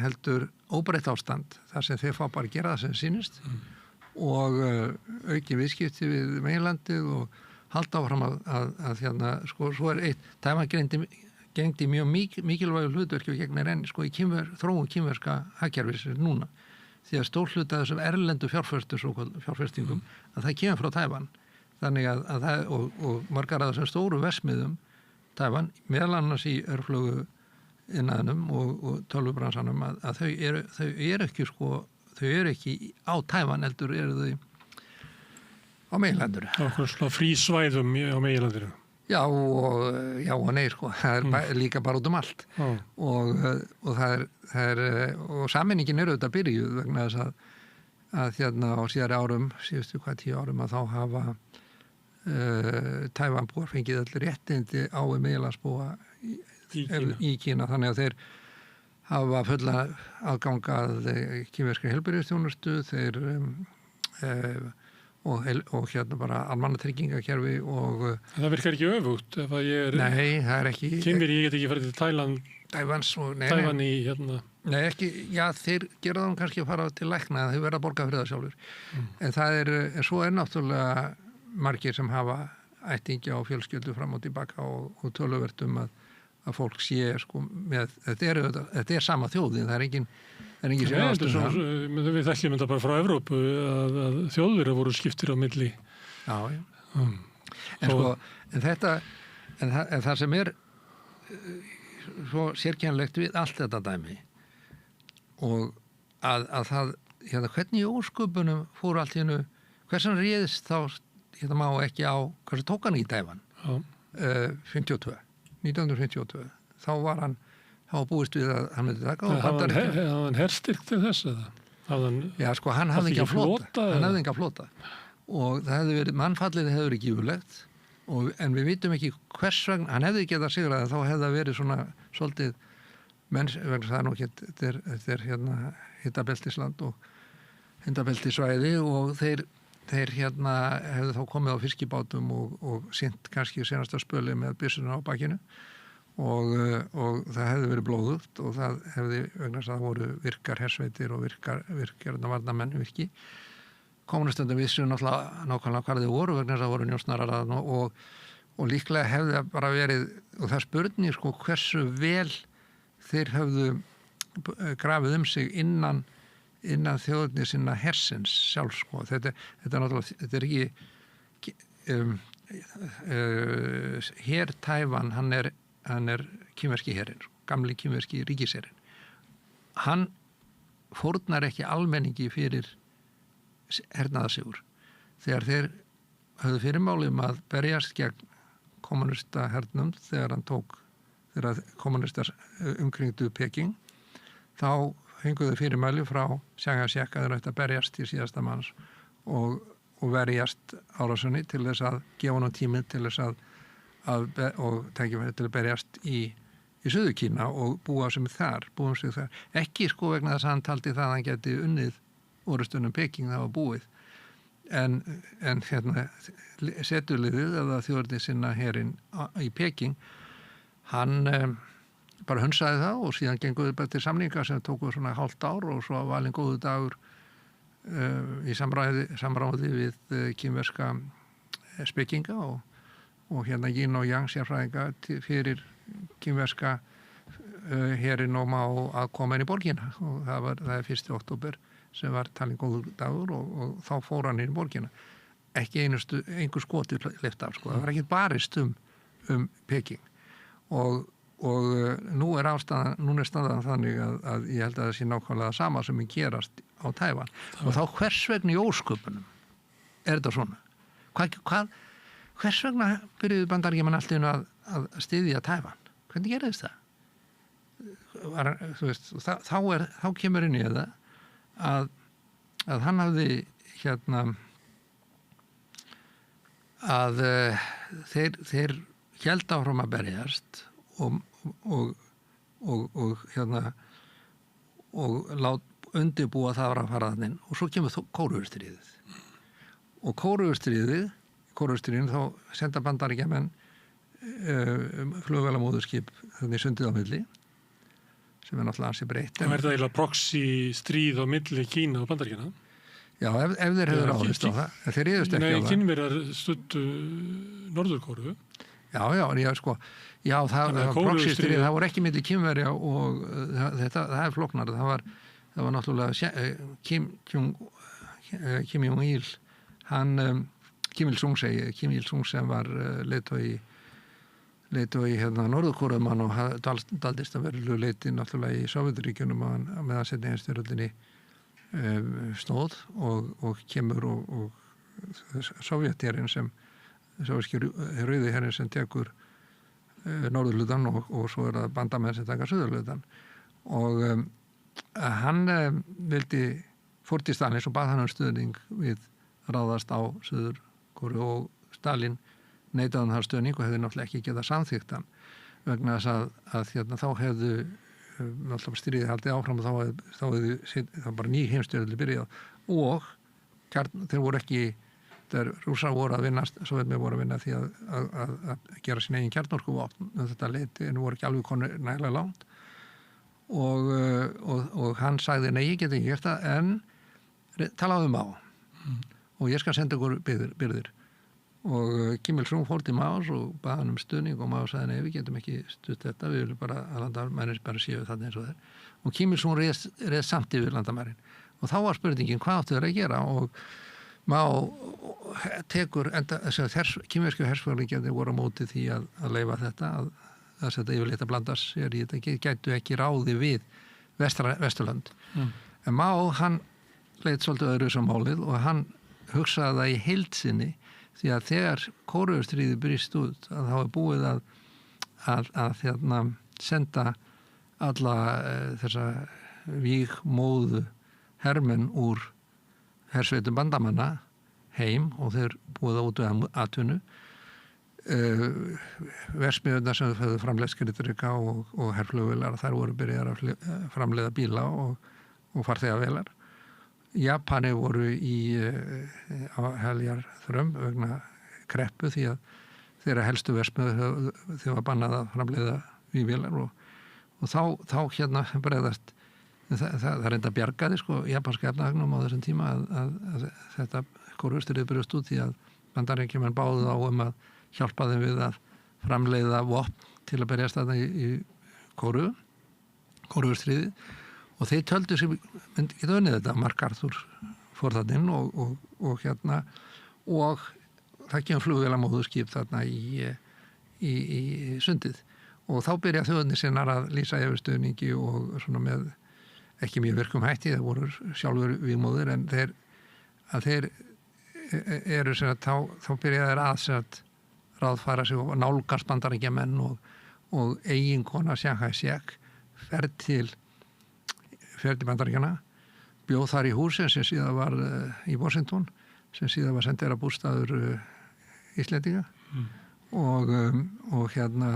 heldur óbreytt ástand þar sem þeir fá bara að gera það sem sýnist og auki viðskipti við meginlandið og halda áfram að hérna, svo eitt Tævan gegndi mjög mikilvægu hlutverki og gegnir enn í þróun kínverska hagkerfis núna því að stór hluti af þessum erlendu fjárfestingum að það kemur frá Tævan þannig að það og margar af þessum stóru versmiðum Tævan meðal annars í örflögu innaðinum og tölvubransanum að þau eru ekki þau eru ekki á Tævan heldur eru þau á meginlandur. Frísvæðum á meginlandinu. Já og nei það líka bara út allt og og sammeiningin auðvitað byrjuð vegna þess að hérna á síðari árum, síðustu 10 árum að þá hafa Tævanbúar fengið allir réttindi á meginlandsbúa í Kína þannig að þeir hafa fulla aðgangað kínverskri heilbrigðisþjónustu þeir og hérna bara almannatryggingakerfi og það virkar ekki öfugt ef að ég Nei, það ekki Kínverji, ég get ekki farið til Tævan í hérna Nei, ekki, já, þeir gera það kannski að fara til lækna þeir verða að borga fyrir það sjálfur en það svo náttúrulega margir sem hafa ættingja og fjölskyldu fram og tilbaka og töluvert að fólk sé með, þetta sama þjóðin, það er engin sem ástöðum við þekkjum þetta bara frá Evrópu að þjóðir voru skiptir á milli. Já. En það sem svo sérkennilegt við allt þetta dæmi og að það, hérna, hvernig í ósköpunum fóru allt hérna, hversan réðist þá, hérna má ekki á, hversu tók hann í Tævan? 1952. Þá var búist við að hann myndi taka hafði hann herstyrk til þess eða? Já, hann hafði ekki að flota og það hefði verið, mannfallið hefði verið gífurlegt en við vitum ekki hvers vegna, hann hefði ekki að sigra það, þá hefði það verið svona svolítið vegna það nú ekki, þetta hérna hittabeltisland og hittabeltisvæði og þeir hérna hefðu þá komið á fiskibátum og sýnt kannski senasta spöli með byssuna á bakinu og það hefði verið blóðugt og það hefði vegna þess að það voru virkar hersveitir og virkar varnarmenn virki. Kommunistöndum vissu nákvæmlega hvað þau voru vegna þess að það voru njósnarar og líklega hefði það bara verið og það spurning hversu vel þeir hefðu grafið sig innan þjóðinni sinna hersins sjálfs þetta náttúrulega, þetta ekki her Tævan, hann er kínverski herinn, gamli kínverski ríkisherinn. Hann fórnar ekki almenningi fyrir hernaðarsigur. Þegar þeir höfðu fyrirmáli að berjast gegn kommunista hernum þegar kommunistar umkringdu Peking, þá fenguðu fyrirmæli frá Chiang Kai-shek að þeir ættu að berjast í síðasta manns og verjast árásunni til þess að gefa honum tími til þess og tækifæri til að berjast í Suður Kína og búa sig þar. Ekki vegna þess að hann taldi það að hann geti unnið orustunum Peking, það var búið. En hérna setuliðið eða þjóðernissinna herinn í Peking, hann bara hunsaði það og síðan genguðu bara til samninga sem tóku svona hálft ár og svo valinn góðu dagur í samráði við kínverska spekinga og hérna Yin og Yang sérfræðinga fyrir kínverska herinn og má að koma inn í borgina og það er 1. október sem var talin góður dagur og þá fór hann inn í borgina. Ekki einhver skoti leyft af, sko. Það var ekki barist Peking og nú er staðan þannig að ég held að það sé nákvæmlega sama sem gerast á Tævan og þá hvers vegna í ósköpunum er þetta svona? Hvers vegna byrjuðu Bandaríkjamenn allt í einu að styðja Tævan? Hvernig gerðist það? Þú veist, þá kemur inn í það að hann hafði hérna að þeir héldu áfram að berjast og hérna og undirbúa það að fara þarna og svo kemur Kóreustríðið og Kóreustríðin þá senda Bandaríkjamenn flugvélamóðurskip þannig sundið á milli sem er náttúrulega ansi breytt. Það verður eiginlega proxy stríð á milli Kína og Bandaríkjana? Já, ef þeir hefur ráðist á það. Þeir réðust ekki á það. Nei, Kínverjar studdu Norður-Kóreu. Já, það var proxy stríð, það voru ekki milli Kínverja og það er flóknar. Það var náttúrulega Kim Jong-il, Kim Il-sung sem var leiðtogi hérna Norður-Kóreumann og daldist að verðlu leiti náttúrulega í Sovjetríkjunum meðan seinni heimsstyrjöldinni stóð og kemur og Sovjetherinn sovjetski rauðiherinn sem tekur norðurhlutann og svo er það bandamenn sem taka suðurhlutann og hann fór til Stalins og bað hann stuðning við ráðast á Suður-Kóreu og Stalin neitaði hann stuðning og hefði náttúrulega ekki getað samþykkt hann vegna þess að hérna, þá hefðu náttúrulega stríðið haldið áfram og þá hefði bara ný heimsstyrjöld byrjað og þeir voru ekki þegar Rússar voru að vinna Sovétmenn voru að vinna því að gera sín eigin kjarnorkuvopn þetta leiti en voru ekki alveg konur nægilega langt og hann sagði nei, ég get ekki gert það en talaðu Mao og ég skal senda ykkur byrðir og Kim Il-sung fór til Maos og bað hann stuðning og Mao sagði nei, við getum ekki stutt þetta, við viljum bara að landamærin bara séu þannig eins og þeir og Kim Il-sung reið samt yfir landamærin og þá var spurningin hvað áttu þeir að gera og Mao tekur kínversku hersföringjandi voru á móti því að leyfa þetta að þetta yfirleitt að blanda sér í þetta gætu ekki ráði við Vesturlönd en Mao hann leit svolítið öðru sem málið og hann hugsaði það í heild sinni því að þegar Kóreustríðið brýst út að þá er búið að hérna, senda alla þessa vígmóðu hermenn úr hersveitum bandamanna heim og þeir búið að út við atvinnu versmiðurnar sem þau framleitt skriðdrykka og herflugvélar þær voru byrjar að framleiða bíla og farþegavélar Japani voru á heljar þrömm vegna kreppu því að þeirra helstu versmiður þau var bannað að framleiða vígvélar og þá hérna bregðast það reynda bjargaði japanska efnahagnum á þessum tíma að þetta Kóreustríðið brjóst út því að Bandaríkjamenn báðu á að hjálpa þeim við að framleiða vopn til að berjast þarna í Kóreustríðið og þeir töldu sem geta unnið þetta MacArthur fór þarna inn og hérna og það kemur flugvélamóðurskip þarna í sundið og þá byrja þjóðirnir sinnar að lýsa yfir stuðningi og svona með ekki mjög virkum hætti, það voru sjálfur vígmóðir en þeir eru sem að þá byrja þeir að ráðfæra sig og nálgast Bandaríkjamenn og eiginkona Shanghai Shek fer til Bandaríkjana, bjóð þar í húsi sem síðan var í Washington, sem síðan var sendera bústaður Íslendinga og hérna,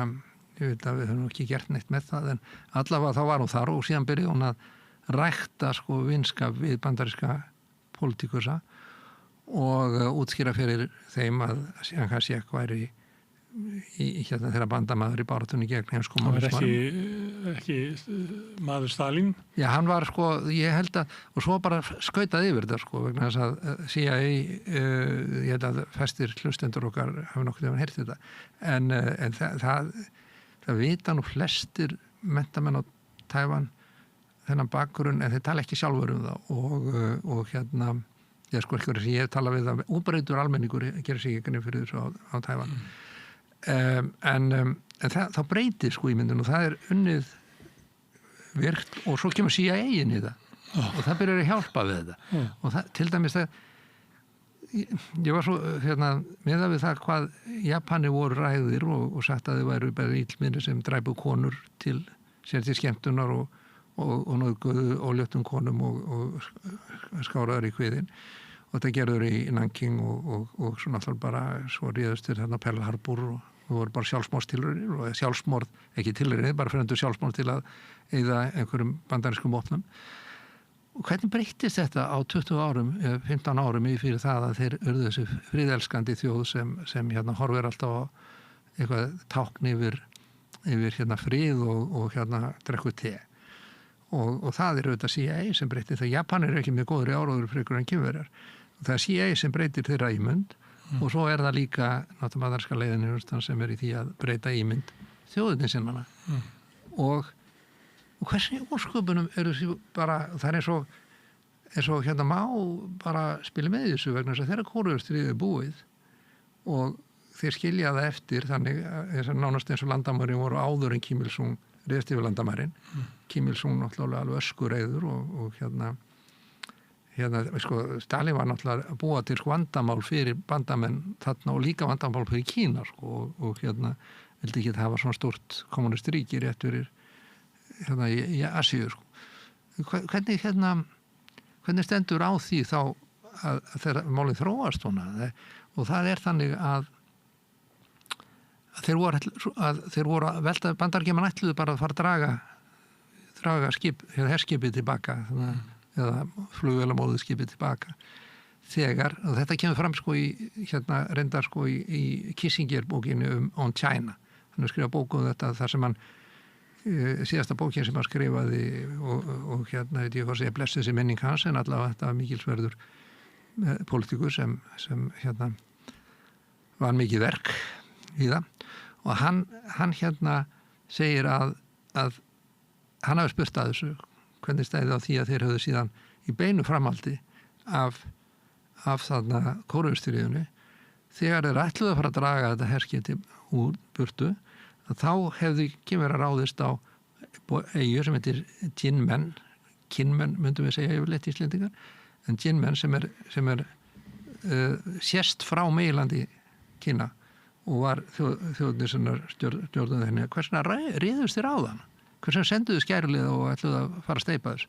ég veit að við höfum ekki gert neitt með það, en allavega þá var hún þar og síðan byrjaði hún að rækta vinskap við bandaríska pólitíkusa og útskýra fyrir þeim að Shanghai Shek væri þeirra bandamaður í baráttunni gegn Það heimskomunismanum. ekki maður Stalin. Já, hann var sko, ég held að, og svo bara skautaði yfir þetta sko, vegna þess að CIA, ég held að festir hlustendur okkar hafi nokkuð ef hann heyrt þetta, en það vita nú flestir menntamenn á Tævan þennan bakgrunn, en þeir tala ekki sjálfur það og ég sko ekki verið sem ég tala við það, útbreytur almenningur gerir sig ekki fyrir þessu á Tævan. En þá breytir sko ímyndin og það unnið virkt og svo kemur CIA inn í það og það byrjar að hjálpa við þetta og það, til dæmis það ég var svo meðað við það hvað Japani voru ræðir og sagt að þau væru bara illminni sem dræpu konur til skemmtunar og nauðguðu óljóttum konum og skáraður í kviðin og þetta gerður í Nanking og svona alltaf bara svo ríðustir þarna Pearl Harbor og það voru bara sjálfsmorðstilraunir og sjálfsmorð, ekki tilraunir, bara fremdur sjálfsmorð til að eyða einhverjum bandarískum vopnum. Og hvernig breyttist þetta á 20 árum, 15 árum fyrir það að þeir urðu þessi friðelskandi þjóð sem horfir alltaf á eitthvað tákn yfir frið og drekku te. Og það auðvitað CIA sem breytir það. Japanir ekki með góður í áróður fyrir ykkur en kynverjar. Það CIA sem breytir þeirra ímynd og svo það líka náttúrulega bandaríska leiðin sem í því að breyta ímynd þjóðinni sinnana. Og hversu ósköpunum eru bara, það eins og má bara spila með þessu vegna þess að þeirra Kóreustríðið búið og þeir skilja það eftir þannig nánast eins og landamærin voru áður en Kim Il-sung réðst yfir landamærin. Kim Il-sung náttúrulega alveg öskureiður og sko, Stalin var náttúrulega að búa til vandamál fyrir bandamenn þarna og líka vandamál fyrir Kína sko, og vildi ekki hafa svona stórt kommunistríki rétt fyrir í Asíu sko. Hvernig stendur á því þá að þegar málið þróast svona og það þannig að þeir voru að velta Bandaríkjamenn ætluðu bara að fara að draga herskipið tilbaka eða flugvélamóðið skipið tilbaka þegar, og þetta kemur fram sko reyndar sko í Kissinger bókinu On China, hann skrifa bóku þetta þar sem hann síðasta bókin sem hann skrifaði og veit ég hvað segja blessuð sér minning hans en allavega þetta mikilsverður politikur sem var mikið verk í það og hann segir að hann hafi spurt að þessu hvernig stæði á því að þeir höfðu síðan í beinu framhaldi af þarna Kóreustríðinu þegar þeir ætluðu að fara að draga þetta herskip úr burtu að þá hefðu Kínverjar ráðist á eyju sem heitir Kinmen myndum við segja yfirleitt Íslendingar en Kinmen sem er sést frá meginlandi Kína og var þjóðnir sem stjórnum henni. Hversna réðust þeir á þann? Hversna senduðu skærulið og ætluðu að fara að steypa þess?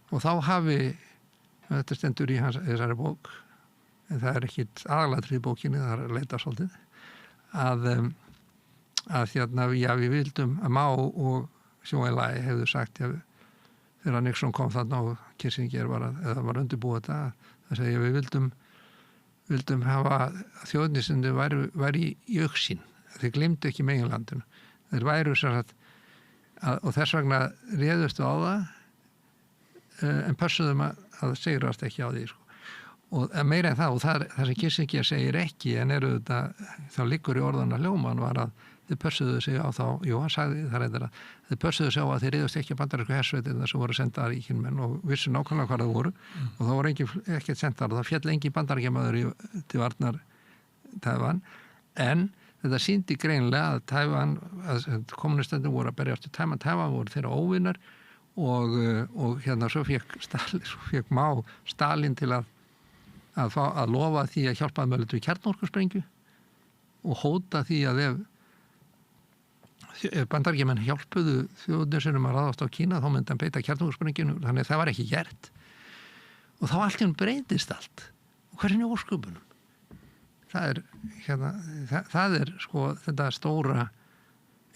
Og þá hafi, þetta stendur í þessari bók, en það ekki aðalatrið í bókinni, það að leita svolítið, að við vildum að Mao og Zhou Enlai hefðu sagt þegar Nixon kom þarna og Kissinger var undirbúið þetta, það segja við vildum hafa þjóðinni sem þau væri í augsýn. Þeir glimtu ekki meginlandinu. Þeir væru og þess vegna réðustu á það en pössuðum að sigrast ekki á því. Sko. Og meira en það, og það sem Kissinger segir ekki en þá liggur í orðana hljóman var að þeir pössuðu sig á þá, hann sagði það reyndar að þeir pössuðu sig á að þeir réðust ekki að bandarísku hersveitina sem voru sendaðar í Kinmen og vissu nákvæmlega hvað það voru og það voru ekkert sendaðar og það fjall engin bandaríkjamaður til varnar Tævan en þetta sýndi greinilega að Tævan, að kommunistendum voru að berjast til Tævan voru þeirra óvinnar og svo fekk Mao Stalin til að lofa því að hjálpaði mögulega við kjarnorkusprengju og hóta því að ef Bandaríkjamenn hjálpuðu þjóðnir sem að ráðast á Kína þá myndi hann beita kjarnorkusprengjunu þannig að það var ekki gert og þá allt í hann breytist allt og hversin er ósköpunum það er sko þetta stóra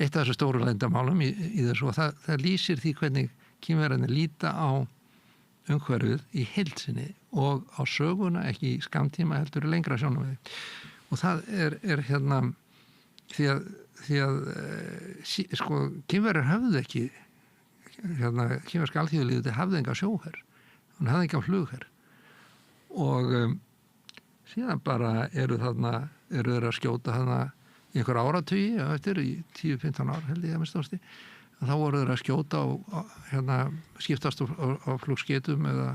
eitt af þessu stóru leyndarmálum í þessu og það lýsir því hvernig Kínverjarnir líta á umhverfið í heild sinni og á söguna ekki í skammtíma heldur lengra sjónarmiði og það er því að sko, Kínverjar höfðu ekki kínverska alþýðulífið hafði enga sjóher, hún hafði enga flugher og síðan bara eru þeir að skjóta þarna í einhver áratugi eftir í 10-15 ár held ég að minnst ásti þá voru þeir að skjóta og skiptast á flugskeytum eða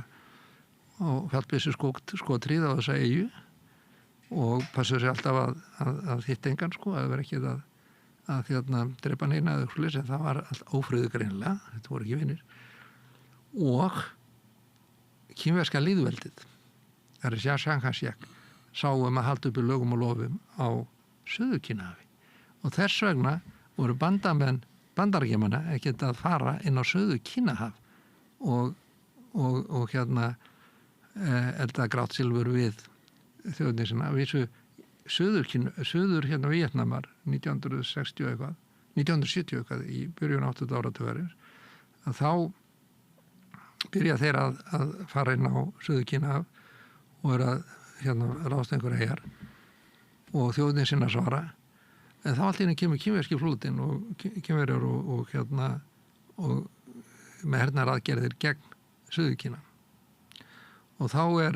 á fjallbyssu skotrið á þessa eyju og passuðu sér alltaf að hitta engan sko, að vera ekki að drepa neina eða eitthvað en það var allt ófröðu greinilega, þetta voru ekki vinir og kínverska lýðveldið það er Chiang Kai-shek sáum að halda upp í lögum og lofum á Suður-Kínahafi og þess vegna voru bandaríkjamanna ekkert að fara inn á Suður-Kínahaf og elda grátsilfur við þjóðinni sinna vísu Suður Víetnamar 1970 eitthvað í byrjun 8. áratugarins að þá byrja þeir að fara inn á Suður-Kínahaf og eru að ráðast einhverja eyjar og þjóðin sinna svara en þá allt í henni kemur kínverski flótinn og kínverjar og með hernar aðgerðir gegn Suður-Kína og þá er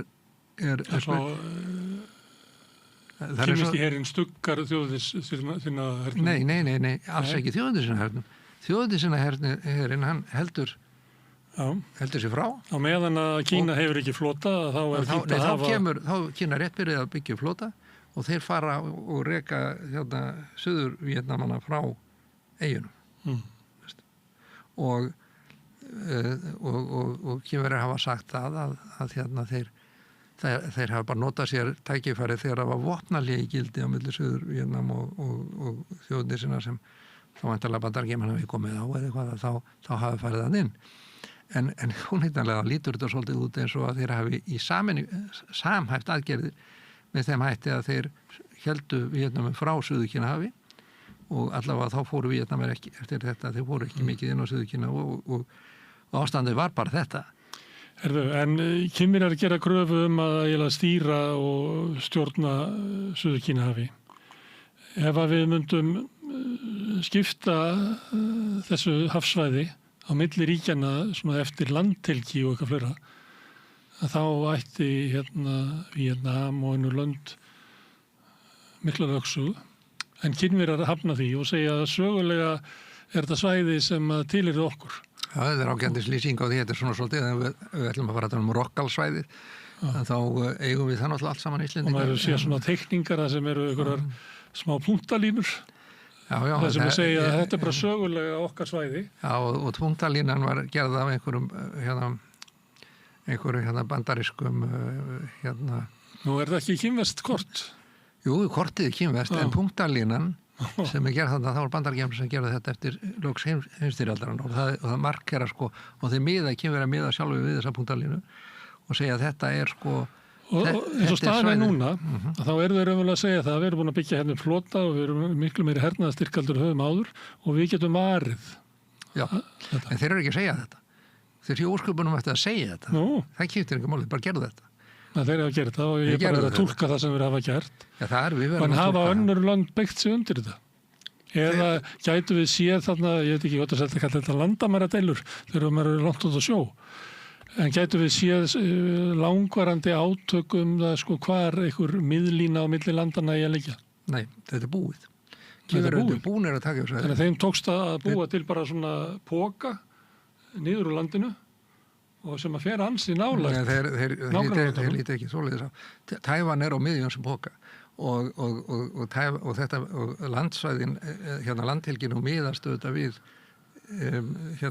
kínverski herinn stuggar þjóðis sinna hernum? Nei, alls ekki þjóðin sinna hernum þjóðin sinna herinn hann heldur sér frá á meðan að Kína hefur ekki flota þá er fínt að hafa þá Kína rétt byrjuð að byggja flota og þeir fara og reka Suður Víetnamanna frá eyjunum og Kínverjar hafa sagt það að þeir hafa bara notað sér tækifæri þegar það var vopnahlé í gildi á milli Suður Víetnam og þjóðir sinna sem þá væntanlega bandaríkjaman hafi komið á eða eitthvað þá hafi farið það inn en óneitanlega lítur þetta svolítið út eins og að þeir hafi í samhæft aðgerðir með þeim hætti að þeir héldu Víetnamum frá Suður-Kínahafi og allavega þá fóru Víetnamir ekki eftir þetta, þeir fóru ekki mikið inn á Suður-Kína og ástandið var bara þetta. En Kínverjar gera kröfu að stýra og stjórna Suður-Kínahafi. Ef að við myndum skipta þessu hafsvæði á milli ríkjanna svona eftir landhelgi og eitthvað fleira að þá ætti Víetnam og önnur lönd mikla lögsögu en Kínverjar hafna því og segja að sögulega er þetta svæði sem tilheyrir okkur. Já, þetta er ágændis lýsing á því, þetta er svona svolítið en við ætlum að fara að tala um Rockhall-svæðið þá eigum við það náttúrulega allt saman Íslendingar. Og maður sé svona teikningar það sem eru einhverjar smá punktalínur það sem að segja að þetta er bara sögulega okkar svæði. Já, og punktalínan var gerð af einhverjum bandarískum Nú er það ekki kínverskt kort? Jú, kortið er kínverskt en punktalínan sem er gerð þarna, þá var bandaríkjaman sem gerði þetta eftir loks heimsstyrjaldarinnar og það markera og þeir kínverjar miða sjálfur við þessa punktalínu og segja að þetta er og eins og staðan er núna þá eru þeir raunverulega að segja það að við erum búin að byggja hérna flota og við erum miklu meiri hernaðarstyrkaldur höfum áður og við getum varið. Já, en þeir eru ekki að segja þetta. Þeir séu ósköpunum eftir að segja þetta. Það kýftir ekki málið, bara gerðu þetta. Þeir eru að gera þetta og ég bara er að túlka það sem við hafa gert. En hafa önnur lönd byggt sig undir þetta? Eða gætu við séð þarna, ég veit ekki hvort að kalla þetta landamæradeilur þegar maður er langt út á sjó. En gætu við séð langvarandi átökum það hvar einhver miðlína á milli landana í að liggja? Nei, þetta er búið. Kínverjar búnir að taka þessu. Þannig að þeim tókst að búa til bara svona póka niður úr landinu og sem að fer ansi nálægt. Þeir líti ekki svoleiðis á. Tævan er á miðjum sem póka og þetta landsvæðin, landhelgin og miðast auðvitað við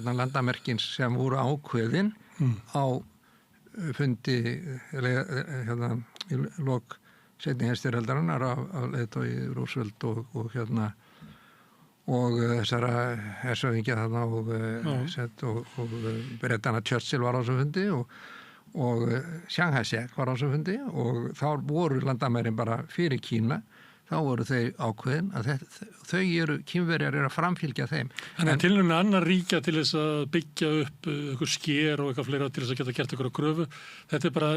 landamerkin sem voru ákveðin á fundi í lok seinni heimsstyrjaldarinnar af leiðtogi Roosevelt og þessara hershöfðingja þarna og Bretana Churchill var á þessum fundi og Chiang Kai-shek var á þessum fundi og þá voru landamærin bara fyrir Kína þá voru þau ákveðin að Kínverjar eru að framfylgja þeim. Þannig að tilnæmni annar ríkja til þess að byggja upp eitthvað sker og eitthvað fleira til þess að geta gert eitthvað gröfu, þetta er bara,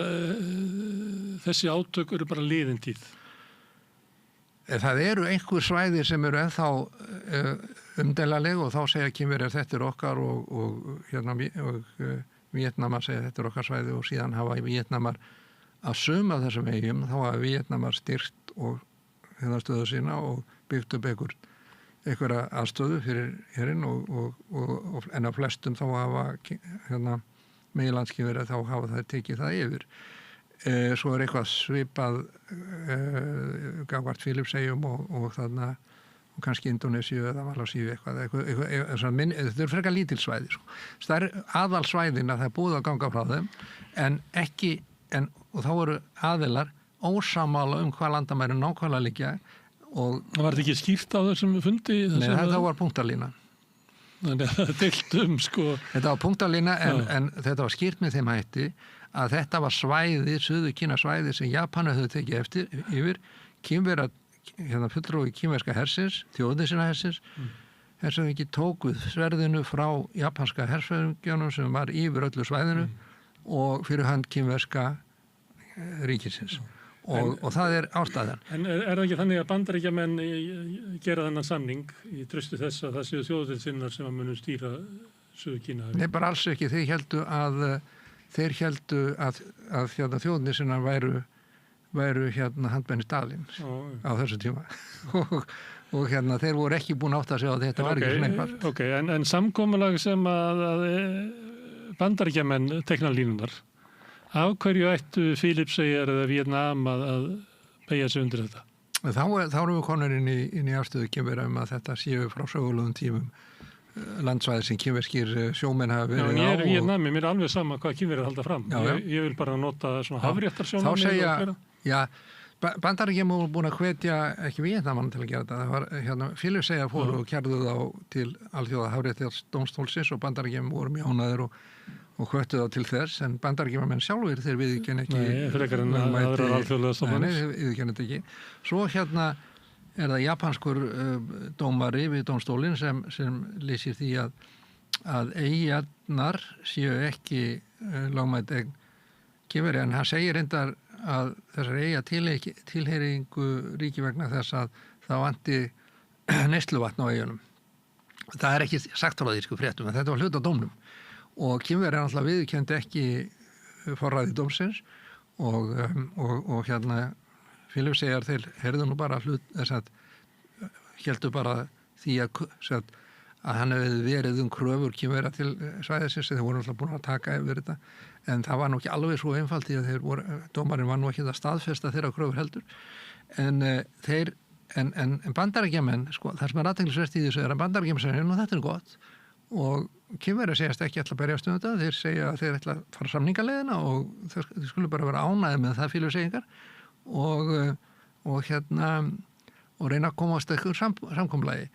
þessi átök eru bara liðin tíð. Það eru einhver svæði sem eru ennþá umdeilanleg og þá segja Kínverjar þetta er okkar og Víetnamar segja þetta er okkar svæði og síðan hafa Víetnamar að suma þessum eyjum, þá hafa Víetnamar styrkt og stöðu sína og byggt upp einhverja aðstöðu fyrir herinn og en á flestum þá hafa meginlandskynverjar þá hafa það tekið það yfir. Svo er eitthvað svipað gangvart Filippseyjum og þarna og kannski Indónesíu eða Malasíu eitthvað þetta er frekar lítil svæði sko. Það er aðalsvæðin að það er búið að ganga frá þeim en ekki og þá eru aðilar ósammála hvað landamæri nákvæmlega liggja og það var ekki skýrt á þessum fundi? Nei, þetta var punktalína. Þannig að það deilt sko. Þetta var punktalína en þetta var skýrt með þeim hætti að þetta var svæði, Suður Kína svæði sem Japanar höfðu tekið yfir Kínverjar, fulltrúi kínverska hersins, þjóðnisina hersins hersöfðingi tók við sverðinu frá japanska hersöfðingjónum sem var yfir öllu svæðinu og fyrir hönd kínverska ríkisins og það er ástæðan. En er það ekki þannig að Bandaríkjamenn gera þennan samning í trausti þess að það séu þjóðveldssinnar sem að munum stýra Suður Kína? Nei, bara alls ekki. Þeir héldu að þjóðnisina væru handbenni Stalin á þessu tíma og þeir voru ekki búin átt að segja að þetta var ekki svona eitthvað. Ok, en samkomulag sem að Bandaríkjamenn tekna línunar, af hverju ættu Filippseyjar eða Víetnam að beygja sig undir þetta? Þá erum við konur inn í afstöðu Kínverja að þetta séu frá sögulegum tímum landsvæði sem kínverskir sjómenn hafa verið á. Já, en ég er Víetnami, mér er alveg sama hvað Kínverjar halda fram. Ég vil bara nota svona hafréttarsjónum. Þá segja, Bandaríkjamenn voru búin að hvetja ekki Víetnamann til að gera þetta. Það var Filippseyjar fóru og kærðu þá til alþjóða hafréttarsdómstólsins og Bandaríkjamenn voru mjög ánægðir og hvöttu þá til þess, en Bandaríkjamenn sjálfur þeir viðurkenna ekki. Nei, frekar en aðrar alþjóðlegar stofnanir. Nei, þeir viðurkenna þetta ekki. Svo er það japanskur dómari við dómstólinn sem lýsir því að eyjarnar séu ekki lögmæt eign Kínverja, en hann segir reyndar að þessar eyja tilheyringu ríki vegna þess að það vanti neysluvatn á eyjunum. Það er ekki sagt frá því fréttum, en þetta var hluta dómnum og Kínverja alltaf viðurkenndi ekki forræði dómsins og Filippseyjar þeir heyrðu nú bara héldu bara því að hann hefði verið kröfur Kínverja til svæðisins þeir voru alltaf búin að taka yfir þetta en það var nú ekki alveg svo einfalt því að dómarinn var nú ekki að staðfesta þeirra kröfur heldur en Bandaríkjamenn sko, það sem er athyglisvert í þessu er að Bandaríkjamenn segja nú þetta er gott og Kínverja segjast ekki ætla að berjast um þetta þeir segja að þeir ætla að fara samningaleiðina og þeir skulle bara vera ánægðir með það Filippseyingar og reyna að komast eitthvað samkomulagi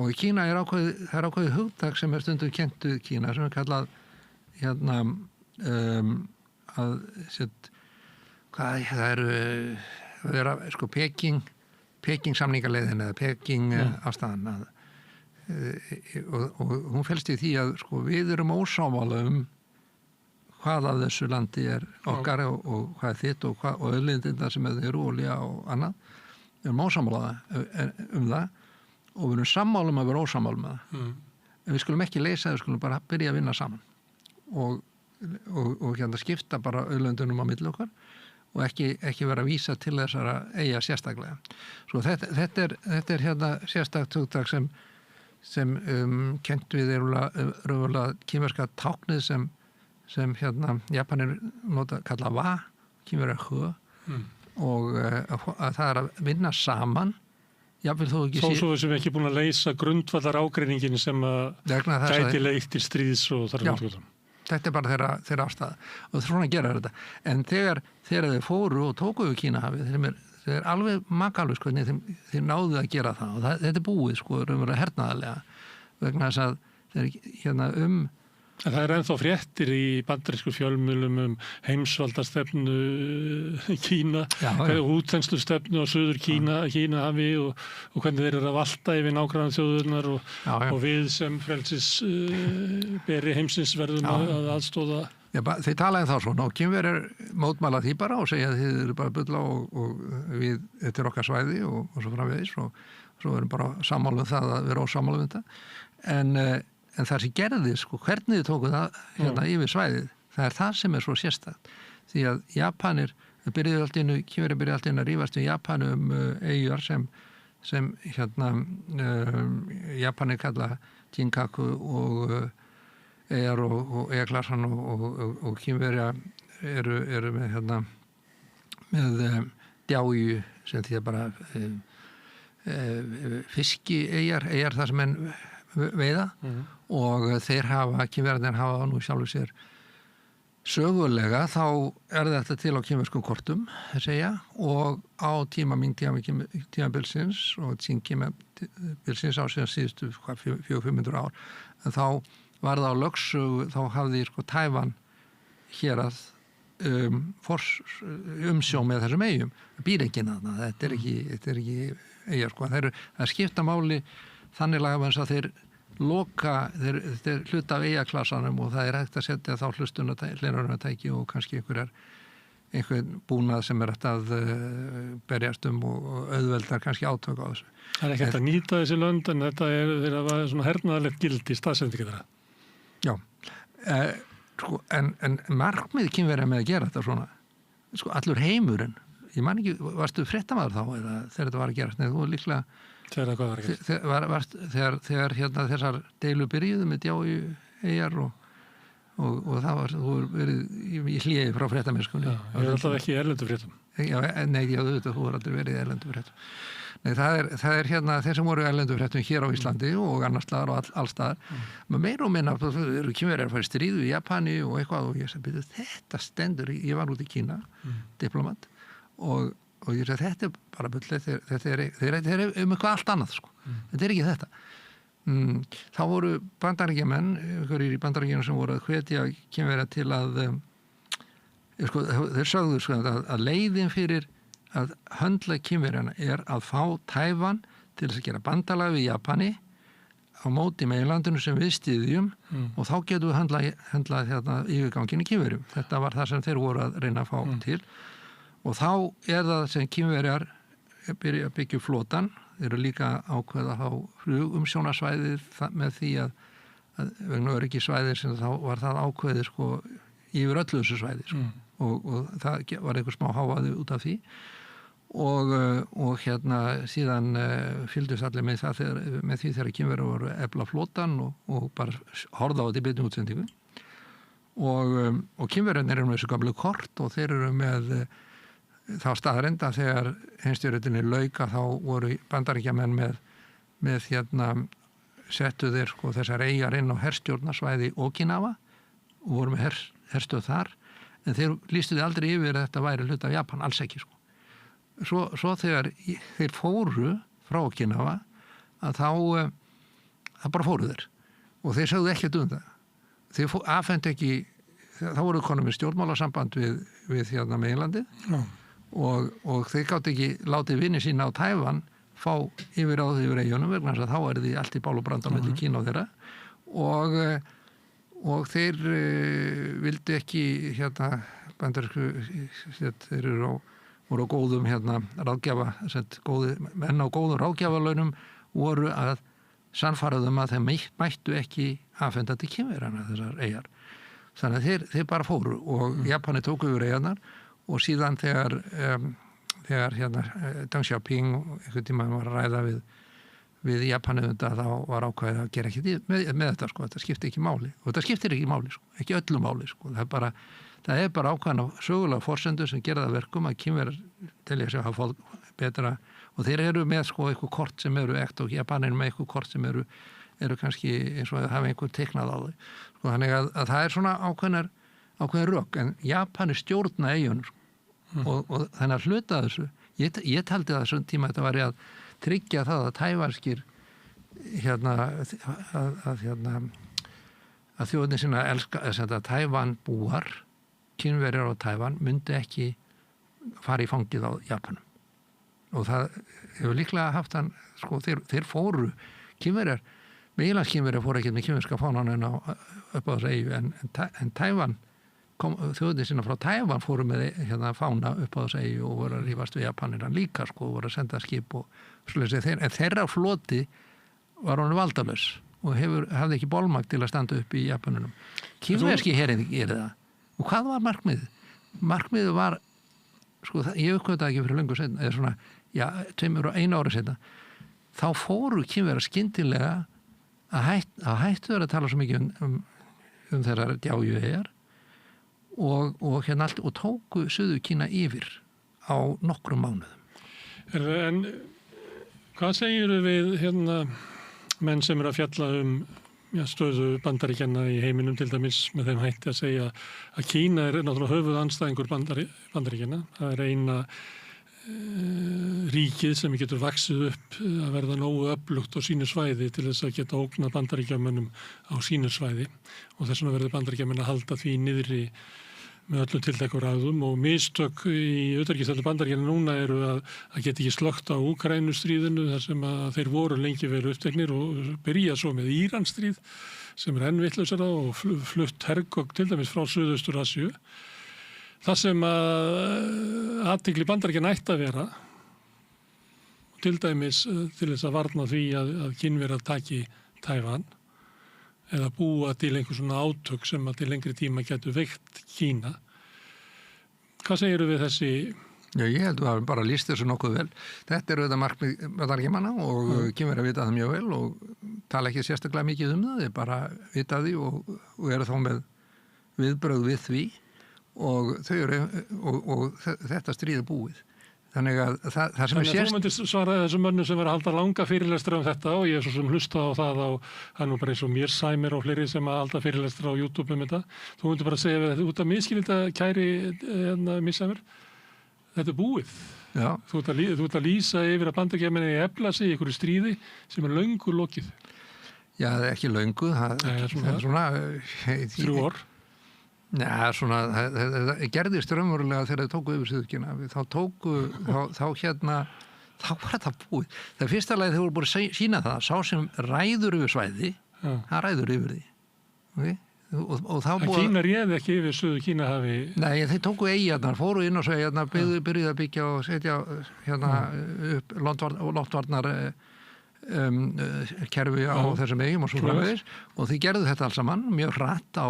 og í Kína það er ákveðið hugtak sem er stundum kennt við Kína sem er kallað það eru sko Peking samningaleiðin eða Peking afstæðan og hún felst í því að sko við erum ósámála hvað af þessu landi er okkar og hvað er þitt og auðlindirnar sem eru olía og annað. Við erum ósammála það og við erum sammála að vera ósammála með það. En við skulum ekki leysa það, við skulum bara byrja að vinna saman og skipta bara auðlindunum á milli okkar og ekki vera að vísa til þessara eyja sérstaklega. Svo þetta er sérstakt hugtak sem kennt við raunverulega kínverska táknið sem Japanir kalla wa, Kínverjar hö og að það er að vinna saman jafnvel þó ekki Svo sem ekki búin að leysa grundvallar ágreiningin sem gæti leitt til stríðs og þar náttúrulega. Þetta er bara þeirra ástæða og svona gera þetta. En þegar þeir fóru og tókuðu Kínahafið þeir er alveg makalvís hvernig þeir náðu að gera það og þetta er búið sko raunverulega hernaðarlega vegna þess að þeir En það er ennþá fréttir í bandarísku fjölmiðlum heimsvaldastefnu Kína, útþenslustefnu á Suður Kínahafi og hvernig þeir eru að valta yfir nágrannar þjóðurnar og við sem frelsisberi heimsins verðum að aðstóða. Þeir tala þá svona og Kínverjar mótmæla því bara og segja að þið eru bara bulla og við þetta okkar svæði og svo framvegis og svo erum bara sammála það að vera ósammála þetta en það sem gerði sko, hvernig þið tóku það hérna yfir svæðið, það það sem svo sérstakt því að Japanir Kínverjar byrjuðu allt inn að rífast við Japani eyjar sem hérna Japanir kalla Jinkaku og eyjar og eyjaklasan og Kínverja eru með hérna með djáju sem því að bara fiski eyjar þar sem enn veiða og Kínverjarnir hafa nú sjálfur sér sögulega þá þetta til á kínverskum kortum segja, og á tímabilsins og tímabilsins á síðan síðustu 400-500 ár en þá var það á lögsögu, þá hafði sko Tævan hérað umsjón með þessum eyjum býr ekki þarna, þetta er ekki eyjar sko, það skipta máli þannig lagað að þeir þetta er hluta af eyjaklasanum og það hægt að setja þá hlustunartæki og kannski einhvern búnað sem hægt að berjast og auðveldar kannski átök á þessu. Það ekki hægt að nýta þessi lönd en þetta þeirra var svona hernaðarlegt gildi staðsendingi þeirra. Já, sko, en markmið Kínverja með að gera þetta svona, sko, allur heimurinn, ég man ekki, varstu fréttamaður þá eða þegar þetta var að gerast, neða þú var líklega þegar hérna þessar deilu byrjuðu með djáju eyjar og það var, þú verið í hléi frá fréttamennskunni. Já, ég er alltaf ekki í erlendu fréttum. Nei, þú var aldrei verið í erlendu fréttum. Nei, það er hérna þeir sem voru erlendu fréttum hér á Íslandi og annars staðar og allstaðar. Meira og minna, þú eru Kínverjar að fara í stríðu í Japani og eitthvað og ég sagði, þetta stendur, ég var út í Kína, diplomat og ég sagði, þetta er bara bull, þetta er eitthvað allt annað, sko. Þetta er ekki þetta. Þá voru bandaríkjamenn, einhverjir í Bandaríkjunum sem voru að hvetja Kínverja til að, sko, þeir sögðu sko, að leiðin fyrir að höndla Kínverjana er að fá Tævan til þess að gera bandalag við Japani á móti meginlandinu sem við styðjum og þá getum við höndla hérna yfirgangin í Kínverjum. Þetta var það sem þeir voru að reyna að fá til. Og þá það sem Kínverjar byrja að byggja flotan, þeir eru líka ákveða á flugumsjónarsvæðið með því að vegna öryggissvæðir sem þá var það ákveðið sko yfir öllu þessu svæði sko. Og það var einhver smá hávaði út af því og hérna síðan fylgdust allir með því þegar Kínverjar voru að efla flotan og bara horfða á þetta í beinni útsendingu og Kínverjarnir eru með þessu gamlu kort og þeir eru með þá staðreynd að þegar heimsstyrjöldinni lauk þá voru Bandaríkjamenn með hérna settu þeir sko þessar eyjar inn á herstjórnarsvæði Okinawa og voru með herstöð þar en þeir lýstu þið aldrei yfir að þetta væri hluta af Japan, alls ekki sko. Svo þegar þeir fóru frá Okinawa að það bara fóru þeir og þeir sögðu ekkert það. Þeir afhentu ekki, þá voru konum með stjórnmálasamband við hérna meginlandið og þeir gátt ekki látið vini sína á Tævan fá yfir eyjunum vegna þess að þá því allt í bál og brand á milli Kína og þeirra og þeir vildu ekki hérna þeir voru á góðum hérna ráðgjafa menn á góðum ráðgjafalaunum voru að sannfaraðum að þeim mættu ekki afhenda til Kínverjana þessar eyjar. Þannig að þeir bara fóru og Japani tóku yfir eyjarnar og síðan þegar hérna Deng Xiaoping einhvern tíma var að ræða við Japani þá var ákveðið að gera ekki með þetta sko, þetta skiptir ekki máli og þetta skiptir ekki máli sko, ekki öllu máli sko, það er bara ákveðna sögulega forsendur sem gera það verkum að Kínverjar telja sig að hafa betra og þeir eru með sko eitthvað kort sem eru ekta og Japanir með eitthvað kort sem eru kannski eins og að hafa einhver teiknað á þau sko, þannig að það er svona ákveðin rök en Japanir stjórna eyjunum sko, og þannig að hluta þessu ég taldi það þessum tíma þetta var að tryggja það að tævanskir að þjóðin sinna elska að Tævan búar Kínverjar á Tævan myndi ekki fara í fangið á Japanum og það hefur líklega haft hann sko, þeir fóru Kínverjar meginlandskínverjar fóru ekki með kínverska fánan upp á þessu eyju en Tævan þjóðir sína frá Tævan fóru með hérna fána upp á þessu eyju og voru að rífast við Japanina líka sko, voru að senda skip og svoleiðis, en þeirra floti var honum valdalaus og hafði ekki bolmagn til að standa upp í Japanunum. Kínverski herinn gerir það. Og hvað var markmiðið? Markmiðið var, sko, ég uppkvötaði ekki fyrir löngu seinna, eða svona, já, 1 ári seinna, þá fóru Kínverjar skyndilega að hættu þeirra að tala svo mikið um þeirra djájueyjar og hérna allt og tóku Suður Kína yfir á nokkrum mánuðum. En hvað segir við hérna menn sem að fjalla stöðu Bandaríkjanna í heiminum til dæmis með þeim hætti að segja að Kína náttúrulega höfuðandstæðingur Bandaríkjanna. Það eina ríkið sem getur vaxið upp að verða nógu öflugt á sínu svæði til þess að geta ógnað Bandaríkjamönnum á sínu svæði og þess vegna verður Bandaríkjamenn að halda því niðri með öllum tiltækum ráðum og mistök í utanríkisstefnu Bandaríkjanna núna eru að geta ekki slökkt á Úkraínustríðinu þar sem að þeir voru lengi verið uppteknir og byrja svo með Íransstríð sem enn vitlausara og flutt hergögn til dæmis frá Suðaustur-Asíu. Það sem að athygli Bandaríkjanna ætti að vera til dæmis til þess að varna því að Kínverjar taki Tævan eða búa til einhver svona átök sem að til lengri tíma getur veikt Kína. Hvað segirðu við þessi? Já, ég held að það bara lýst þessu nokkuð vel. Þetta eru þetta markmið Bandaríkjamanna og Kínverjar vita það mjög vel og tala ekki sérstaklega mikið um það, þeir bara vita því og eru þá með viðbrögð við því og þetta stríð búið. Þannig að það sem Þannig að þú myndir svara þessum mönnum sem verður að halda langa fyrirlestra þetta og ég er svo sem hlusta á það það nú bara eins og mér sæmir og fleiri sem að halda fyrirlestra á YouTube þetta. Þú myndir bara að segja við út af miskilita kæri missæmir. Þetta búið. Já. Þú ert að lýsa yfir að Bandaríkjamenn efla sig í einhverju stríði sem löngu lokið. Já, það ekki löngu. Það er svona 3 ár. Já, svona, það gerðist raunverulega þegar þau tóku yfir Suðurkína. Þá var þetta búið. Það fyrsta lagi þau voru búin að sína það, sá sem ræður yfir svæði, hann ræður yfir því. Okay? Og þá búið... Kína réði ekki yfir Suður-Kína hafi... Nei, þeir tóku eyjarnar, fóru inn og byrjuðu að byggja og setja upp loftvarnar kerfi á þessum eigum og svo framvegis og þið gerðu þetta alls saman mjög hratt á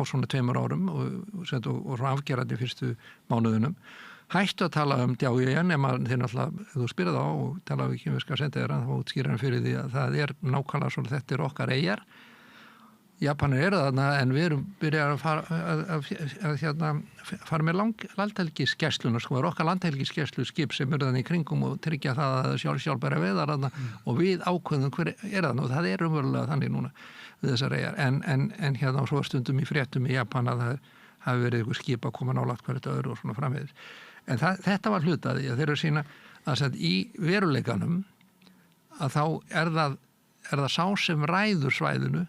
svona 2 árum og svo afgerandi fyrstu mánuðunum. Hættu að tala um djájugeyjar nema þeir náttúrulega, ef þú spyrir þá og tala við kínverska sendiherra þá útskýrir hann fyrir því að það er nákvæmlega svona þetta er okkar eyjar. Japanir eru þarna en við erum byrjað að fara með landhelgisgæsluna, sko, það er okkar landhelgisgæslu skip sem eru þannig í kringum og tryggja það að sjálfbæra veiðar þarna og við ákveðum hver er þarna og það er umverulega þannig núna við þessar eyjar. En hérna svo stundum í fréttum í Japan að það hafi verið einhver skip að koma nálægt hvert öðru og svona framvegis. En þetta var hlutaði að þeir eru sína að í veruleikanum að þá er það sá sem ræður svæðinu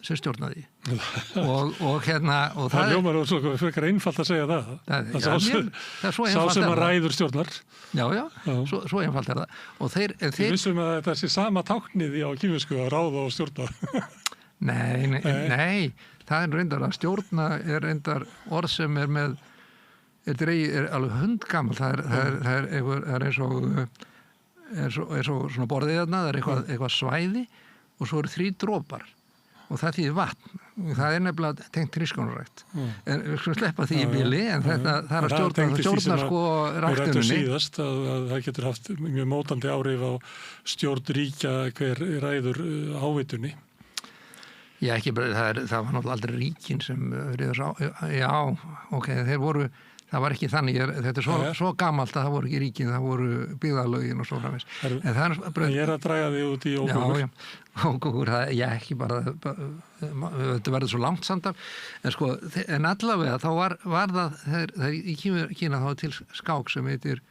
sem stjórnaði og hérna og það ljómar og svo frekar einfalt að segja það sá sem að ræður stjórnar svo einfalt er það og þeir vissum að þetta sé sama táknið á kínversku að ráða og stjórna nei það er reyndar að stjórna er reyndar orð sem er með er alveg hundgammal það er eins og svona borðið þarna, það er eitthvað svæði og svo eru 3 dropar og það þýðir vatn. Það er nefnilega tengt hrísgrjónarækt. En við skulum sleppa því í bili, en það er að stjórna sko ræktuninni. Síðast að það getur haft mjög mótandi áhrif á stjórn ríkja hver ræður ávitunni. Já, ekki bara, það var náttúrulega aldrei ríkin sem reyður já, ok, þeir voru það var ekki þannig, þetta er svo gamalt að það voru ekki ríkin, það voru byggðarlögin og svo framvegis. Ég er að draga þig út í ógúgur. Ógúgur, ekki bara, þetta verður svo langt samtaf, en allavega þá var það í Kína þá til skák sem heitir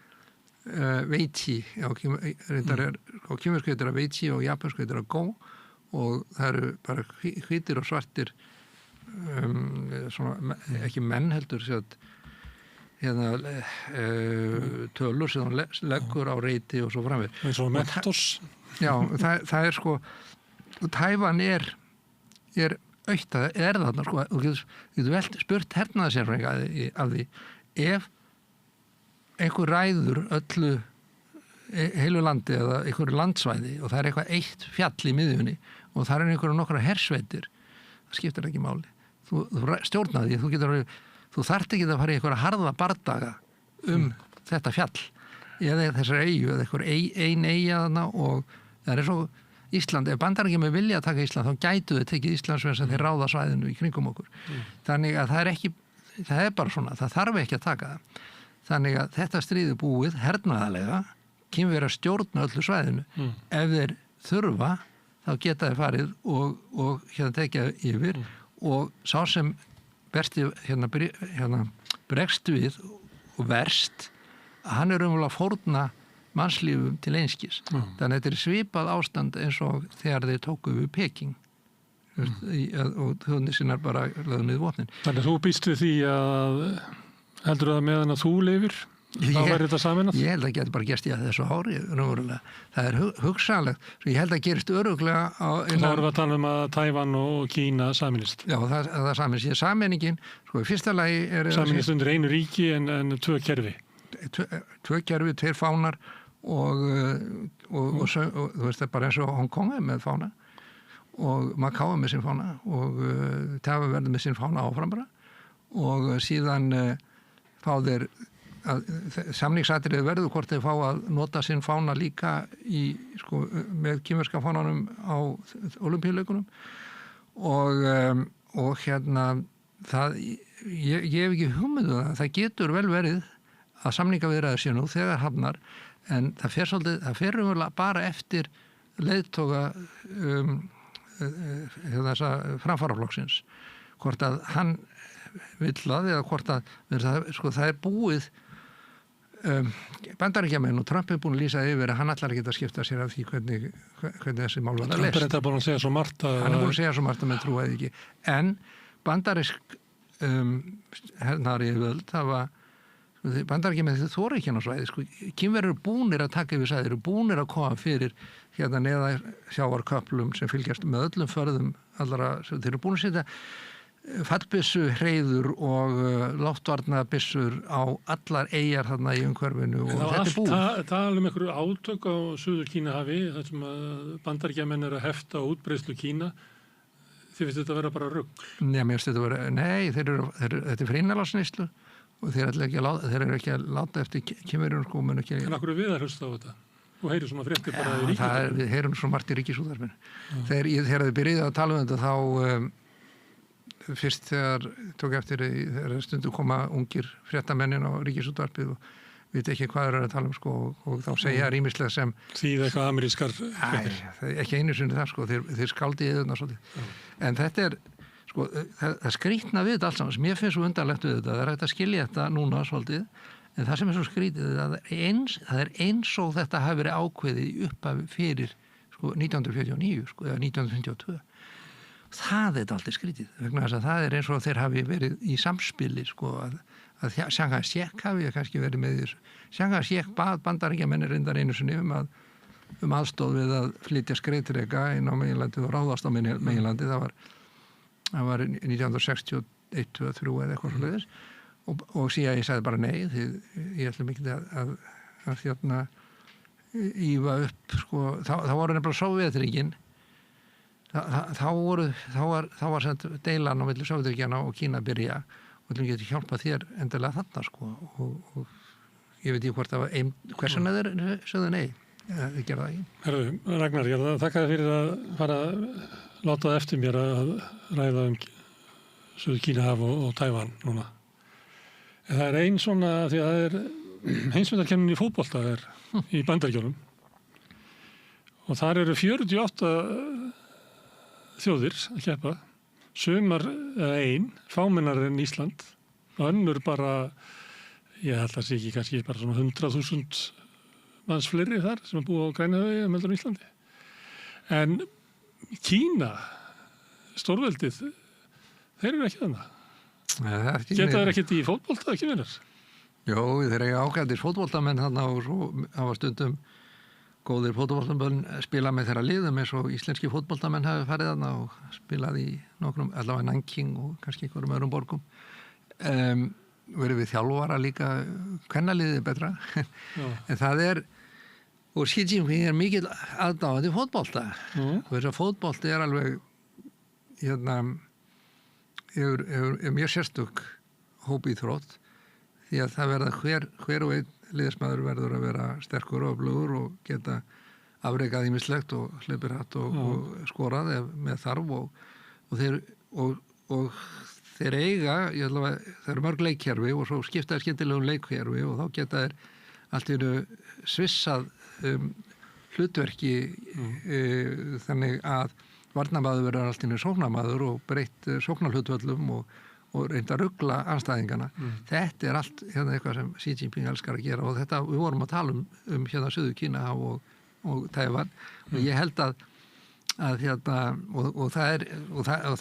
Weiqi, á kínversku heitir það Weiqi og japansku heitir það Go og það eru bara hvítir og svartir, svona, ekki menn heldur, hérna tölur sem hann leggur á reiti og svo framvið. Eins og mentos. Já, það er sko Tævan er aukt þarna, sko, þú getur vel spurt hernaðarsérfræðinga af því, ef einhver ræður öllu heilu landi eða einhverju landsvæði og það eitthvað eitt fjall í miðjunni og það einhverju nokkra hersveitir, það skiptir ekki máli. Þú stjórnaði, þú þarft ekki að fara í einhverja harða bardaga þetta fjall eða þessar eyju eða einhver ein eyja þarna og það er svo Ísland, ef Bandaríkjamenn með vilja að taka Ísland þá gætu þau tekið Íslands sem þeir ráða svæðinu í kringum okkur. Þannig að það er bara svona, það þarf ekki að taka það. Þannig að þetta stríð búið hernaðarlega, Kínverjar stjórna öllu svæðinu. Ef þeir þurfa, þá geta þeir farið og hérna tekja yfir og sá sem bersti bregst við og verst, hann er umhverfað að fórna mannslífum til einskis. Þannig að þetta er svipað ástand eins og þegar þeir tóku við Peking og þjóðnir sinnar bara lögðu niður vopnin. Þannig að þú býst við því að heldur það meðan að þú lifir? Þá verður þetta saminað? Ég held að geta bara gerst í að þessu ári raunverulega. Það er hugsanlegt. Svo ég held að gerist örugglega Þá erum við að tala að Tævan og Kína saminist. Já, það saminist. Sameiningin, sko, í fyrsta lagi saminist undir einu ríki en tvö kerfi. Tvö kerfi, tveir fánar og þú veist það bara eins og Hong Kong er með fána og Macau er með sinn fána og Tævan verður með sinn fána áfram bara og síðan fá þeir samningsatriði verður hvort þeir fá að nota sinn fána líka með kínverska fánanum á Ólympíuleikunum og hérna ég hef ekki hugmyndu það getur vel verið að samningaviðræður séu nú þegar hafnar en það fer umverulega bara eftir leiðtoga þessa framfaraflokksins hvort að hann vill að eða hvort að það er búið Bandaríkjamenn og Trump er búin að lýsa yfir að hann ætlar ekki að skipta sér af því hvernig þessi mál var að leyst. Trump er þetta búin að segja svo margt Hann er búin að segja svo margt að menn trúaði ekki. En bandarísk hernaðaryfirvöld Bandaríkjamenn þau þora ekki á svæði. Kínverjar eru búnir að taka yfir svæði, eru búnir að koma fyrir hérna neða sjávarköplum sem fylgjast með öllum förðum allra, þeir eru búin að setja fallbyssu hreiður og loftvarnabissur á allar eyjar þarna í umhverfinu og þetta er búið. Það er einhverju átök á Suður Kínahafi þar sem að Bandaríkjamenn eru að hefta útbreiðslu Kína. Þið finnst þetta að vera bara rugl? Þetta er fyrir innanlandsneyslu og þeir eru ekki að láta eftir Kínverjum En akkur er við að hlusta á þetta? Þú heyrir svona fréttir bara í ríkisútvarpinu. Við heyrum svo margt í ríkisútvarpinu. Þegar þið byrjuðu að tala um þetta þá fyrst þegar tók eftir þegar stundum koma ungir fréttamennin á ríkisútvarpið og veit ekki hvað þeir eru að tala um og þá segja ýmislega sem Þýð eitthvað amerískar fréttir. Ekki einu sinni það þeir skáldi í þarna svolítið. En þetta er það skrýtna við þetta allt saman sem ég finnst svo undarlegt við þetta. Það er hægt að skilja þetta núna svolítið en það sem er svo skrýtið það er eins og þetta hafi verið ákveðið í upphafi fyrir 1949 eða 1952. Það er aldrei skrítið vegna þess að það er eins og þeir hafi verið í samspili að Shanghai Shek hafi kannski verið með þessu. Shanghai Shek bað Bandaríkjamenn reyndar einu sinni um aðstoð við að flytja skriðdreka inn á meginlandið og ráðast á meginlandið. Það var 1961, 1963 eða eitthvað svoleiðis og síðan ég sagði bara nei, ég ætlum ekki að ífa upp þá voru nefnilega Sovétríkin þá var deilan á milli Sovétríkjanna og Kína byrja og við getum hjálpað þér endilega þarna og ég veit ekki hvort það var hversan þeir sögðu nei þið gerða það ekki. Herðu, Ragnar, ég þakka þér fyrir að fara að láta það eftir mér að ræða Suður Kínahaf og Tævan núna. En það er ein svona því að það er heimsmyndarkennin í fótbolta í Bandaríkjunum og þar eru 48 þjóðir að keppa, sumar ein, fámennar en Ísland, önnur bara, ég held að sé ekki kannski bara svona 100.000 manns fleiri þar sem búa á Grænhöfði meldur Íslandi. En Kína, stórveldið, þeir eru ekki þarna. Geta þeir ekkert í fótbolta, ekki verður? Jó, þeir eru ágætis fótboltamenn þarna og svo hafa stundum góðir fótboltamenn spila með þeirra liðum eins og íslenski fótboltamenn hafi farið þarna og spilað í nokkrum, allavega Nanking og kannski einhverjum öðrum borgum. Verið við þjálfara líka, kvennaliðið betra. En það og Xi Jinping mikil aðdáandi fótbolta. Og þess að fótbolti alveg, er mjög sérstök hópíþrótt, því að það verða hver og einn liðsmaður verður að vera sterkur og öflugur og geta afrekað ýmislegt og hleypir hatt og skorað með þarf og þeir eiga, það eru mörg leikkerfi og svo skiptaði skemmtilegum leikkerfi og þá geta þeir allt í einu svissað hlutverki þannig að varnarmaður verður allt í einu sóknarmaður og breytt sóknarhlutvöllum og reynda að rugla anstæðingana. Þetta er allt eitthvað sem Xi Jinping elskar að gera og þetta, við vorum að tala um Suður Kína og Tævan og ég held að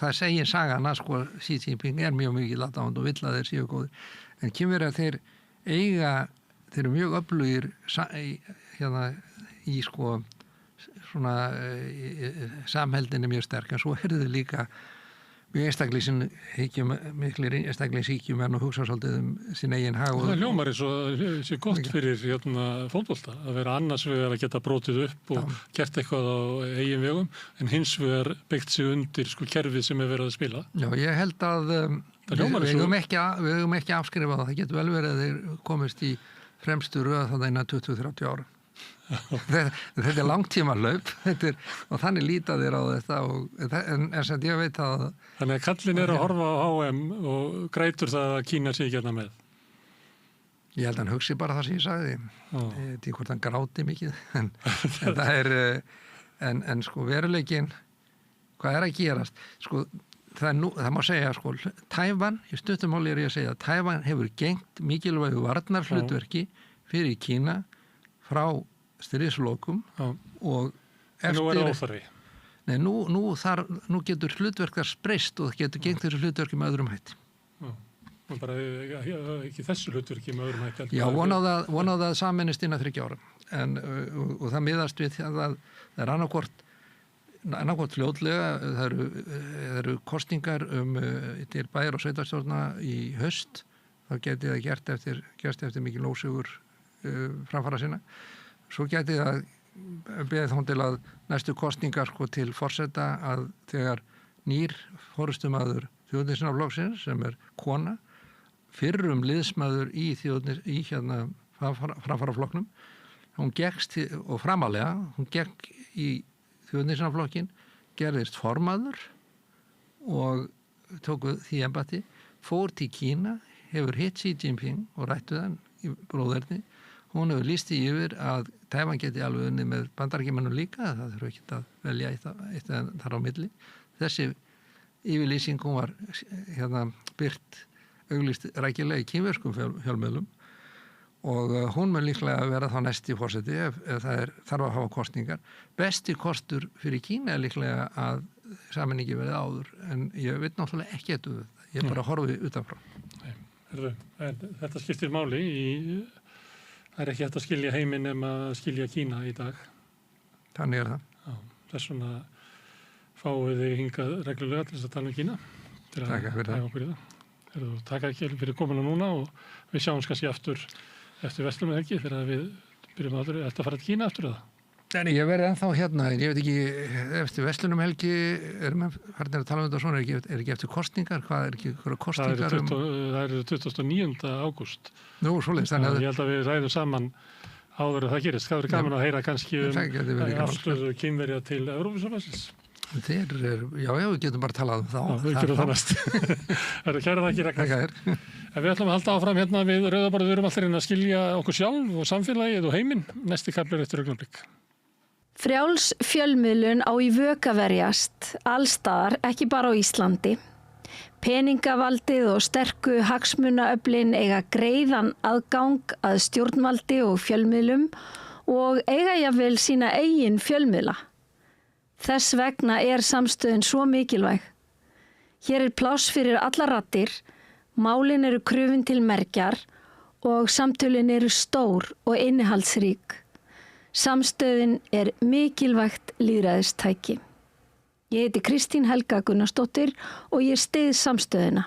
það segir sagana, sko, Xi Jinping mjög mikið aðdáandi og vill að þeir séu góðir. En kemur að þeir eru mjög öflugir í sko svona samheldinni mjög sterk, en svo þau líka mjög miklir einstaklingshyggjumenn og hugsa svolítið sín eigin hag. Það hljómar eins og sé gott fyrir fótbolta að vera annars vegar að geta brotið upp og gert eitthvað á eigin vegum en hins vegar byggt sig undir kerfið sem verið að spila. Já, ég held að við höfum ekki afskrifað það. Það getur vel verið að þeir komist í fremstu röð þannig innan 20-30 ára. Þetta er langtíma laup og þannig líta þér á þetta en sem ég veit að þannig að kallin að horfa á HM og grætur það að Kína sé ekki með. Ég held að hann hugsi bara það sem ég sagði. Ég veit ekki hvort hann gráti mikið en það en sko veruleikin hvað að gerast sko, það má segja sko, Tævan, í stuttumáli ég að segja að Tævan hefur gegnt mikilvægu varnarhlutverki fyrir Kína frá stríðslokum og eftir... Nú er það óþarfi. Nei, nú getur hlutverkar breyst og það getur gengt þessu hlutverki með öðrum hætti. Og bara ekki þessu hlutverki með öðrum hætti. Já, vonað að sameinist innan 3 ára. Og það miðast við að það er annarkvort fljótlega, það eru kosningar til bæjar og sveitarstjórna í haust. Þá geti það gerst eftir mikil ósigur framfara sinna. Svo geti það beðið þá til að næstu kosningar sko, til forseta að þegar nýr forystumaður þjóðnisinaflokksins sem er kona, fyrrum liðsmaður í framfaraflokknum, hún gekkst og framalega, hún gekk í þjóðnisinaflokkin, gerðist formaður og tóku því embætti, fór til Kína, hefur hitt Xi Jinping og rættu þann í bróðerni. Hún hefur lýst í yfir að Tævan geti alveg unni með Bandaríkjamönnum líka, það þurfa ekki að velja eitt þar á milli. Þessi yfirlýsing hún var birt auglýst rækilega í kínverskum fjölmiðlum og hún mun líklega vera þá næsti forseti ef það þarf að hafa kosningar. Besti kostur fyrir Kína er líklega að sameiningi verið áður en ég veit náttúrulega ekki þetta. Ég bara horfi utanfrá. Þetta skiptir máli það er ekki hægt að skilja heiminn nema að skilja Kína í dag. Þannig er það. Já, þess vegna fáum við þig hingað reglulega til þess að tala um Kína. Takk fyrir það. Takk fyrir komuna núna og við sjáum kannski aftur eftir Vestlumhelgi þegar við byrjum að fara til Kína eftir það. En ég verði ennþá ég veit ekki, eftir Vestlumhelgi erum við farin að tala um þetta svona, er ekki eftir kosningar? Hvað er ekki hverju kosningar? Það er 29. ágúst. Nú, svoleiðis. Ég held að við ræðum saman áður að það gerist. Það verður gaman að heyra kannski afstöðu Kínverja til Evrópusambandsins. Já, við getum bara talað um þá. Við gerum það næst. Það eru kæra þakkir, Ragnar. En við ætlum að halda áfram við Rauðaborðið, við erum alltaf að skilja okkur sjálf og samfélagið og heiminn. Næsti kafli eftir augnablik. Frjáls fjölmiðlun á í vök að verjast, allstaðar, ekki bara á Íslandi. Peningavaldið og sterku hagsmunaöflin eiga greiðan aðgang að stjórnvaldi og fjölmiðlum og eiga jafnvel sína eigin fjölmiðla. Þess vegna er samstöðin svo mikilvæg. Hér er pláss fyrir allar raddir, málin eru krufin til mergjar og samtölin eru stór og innihaldsrík. Samstöðin er mikilvægt lýðræðistæki. Ég heiti Kristín Helga Gunnarsdóttir og ég styð samstöðina.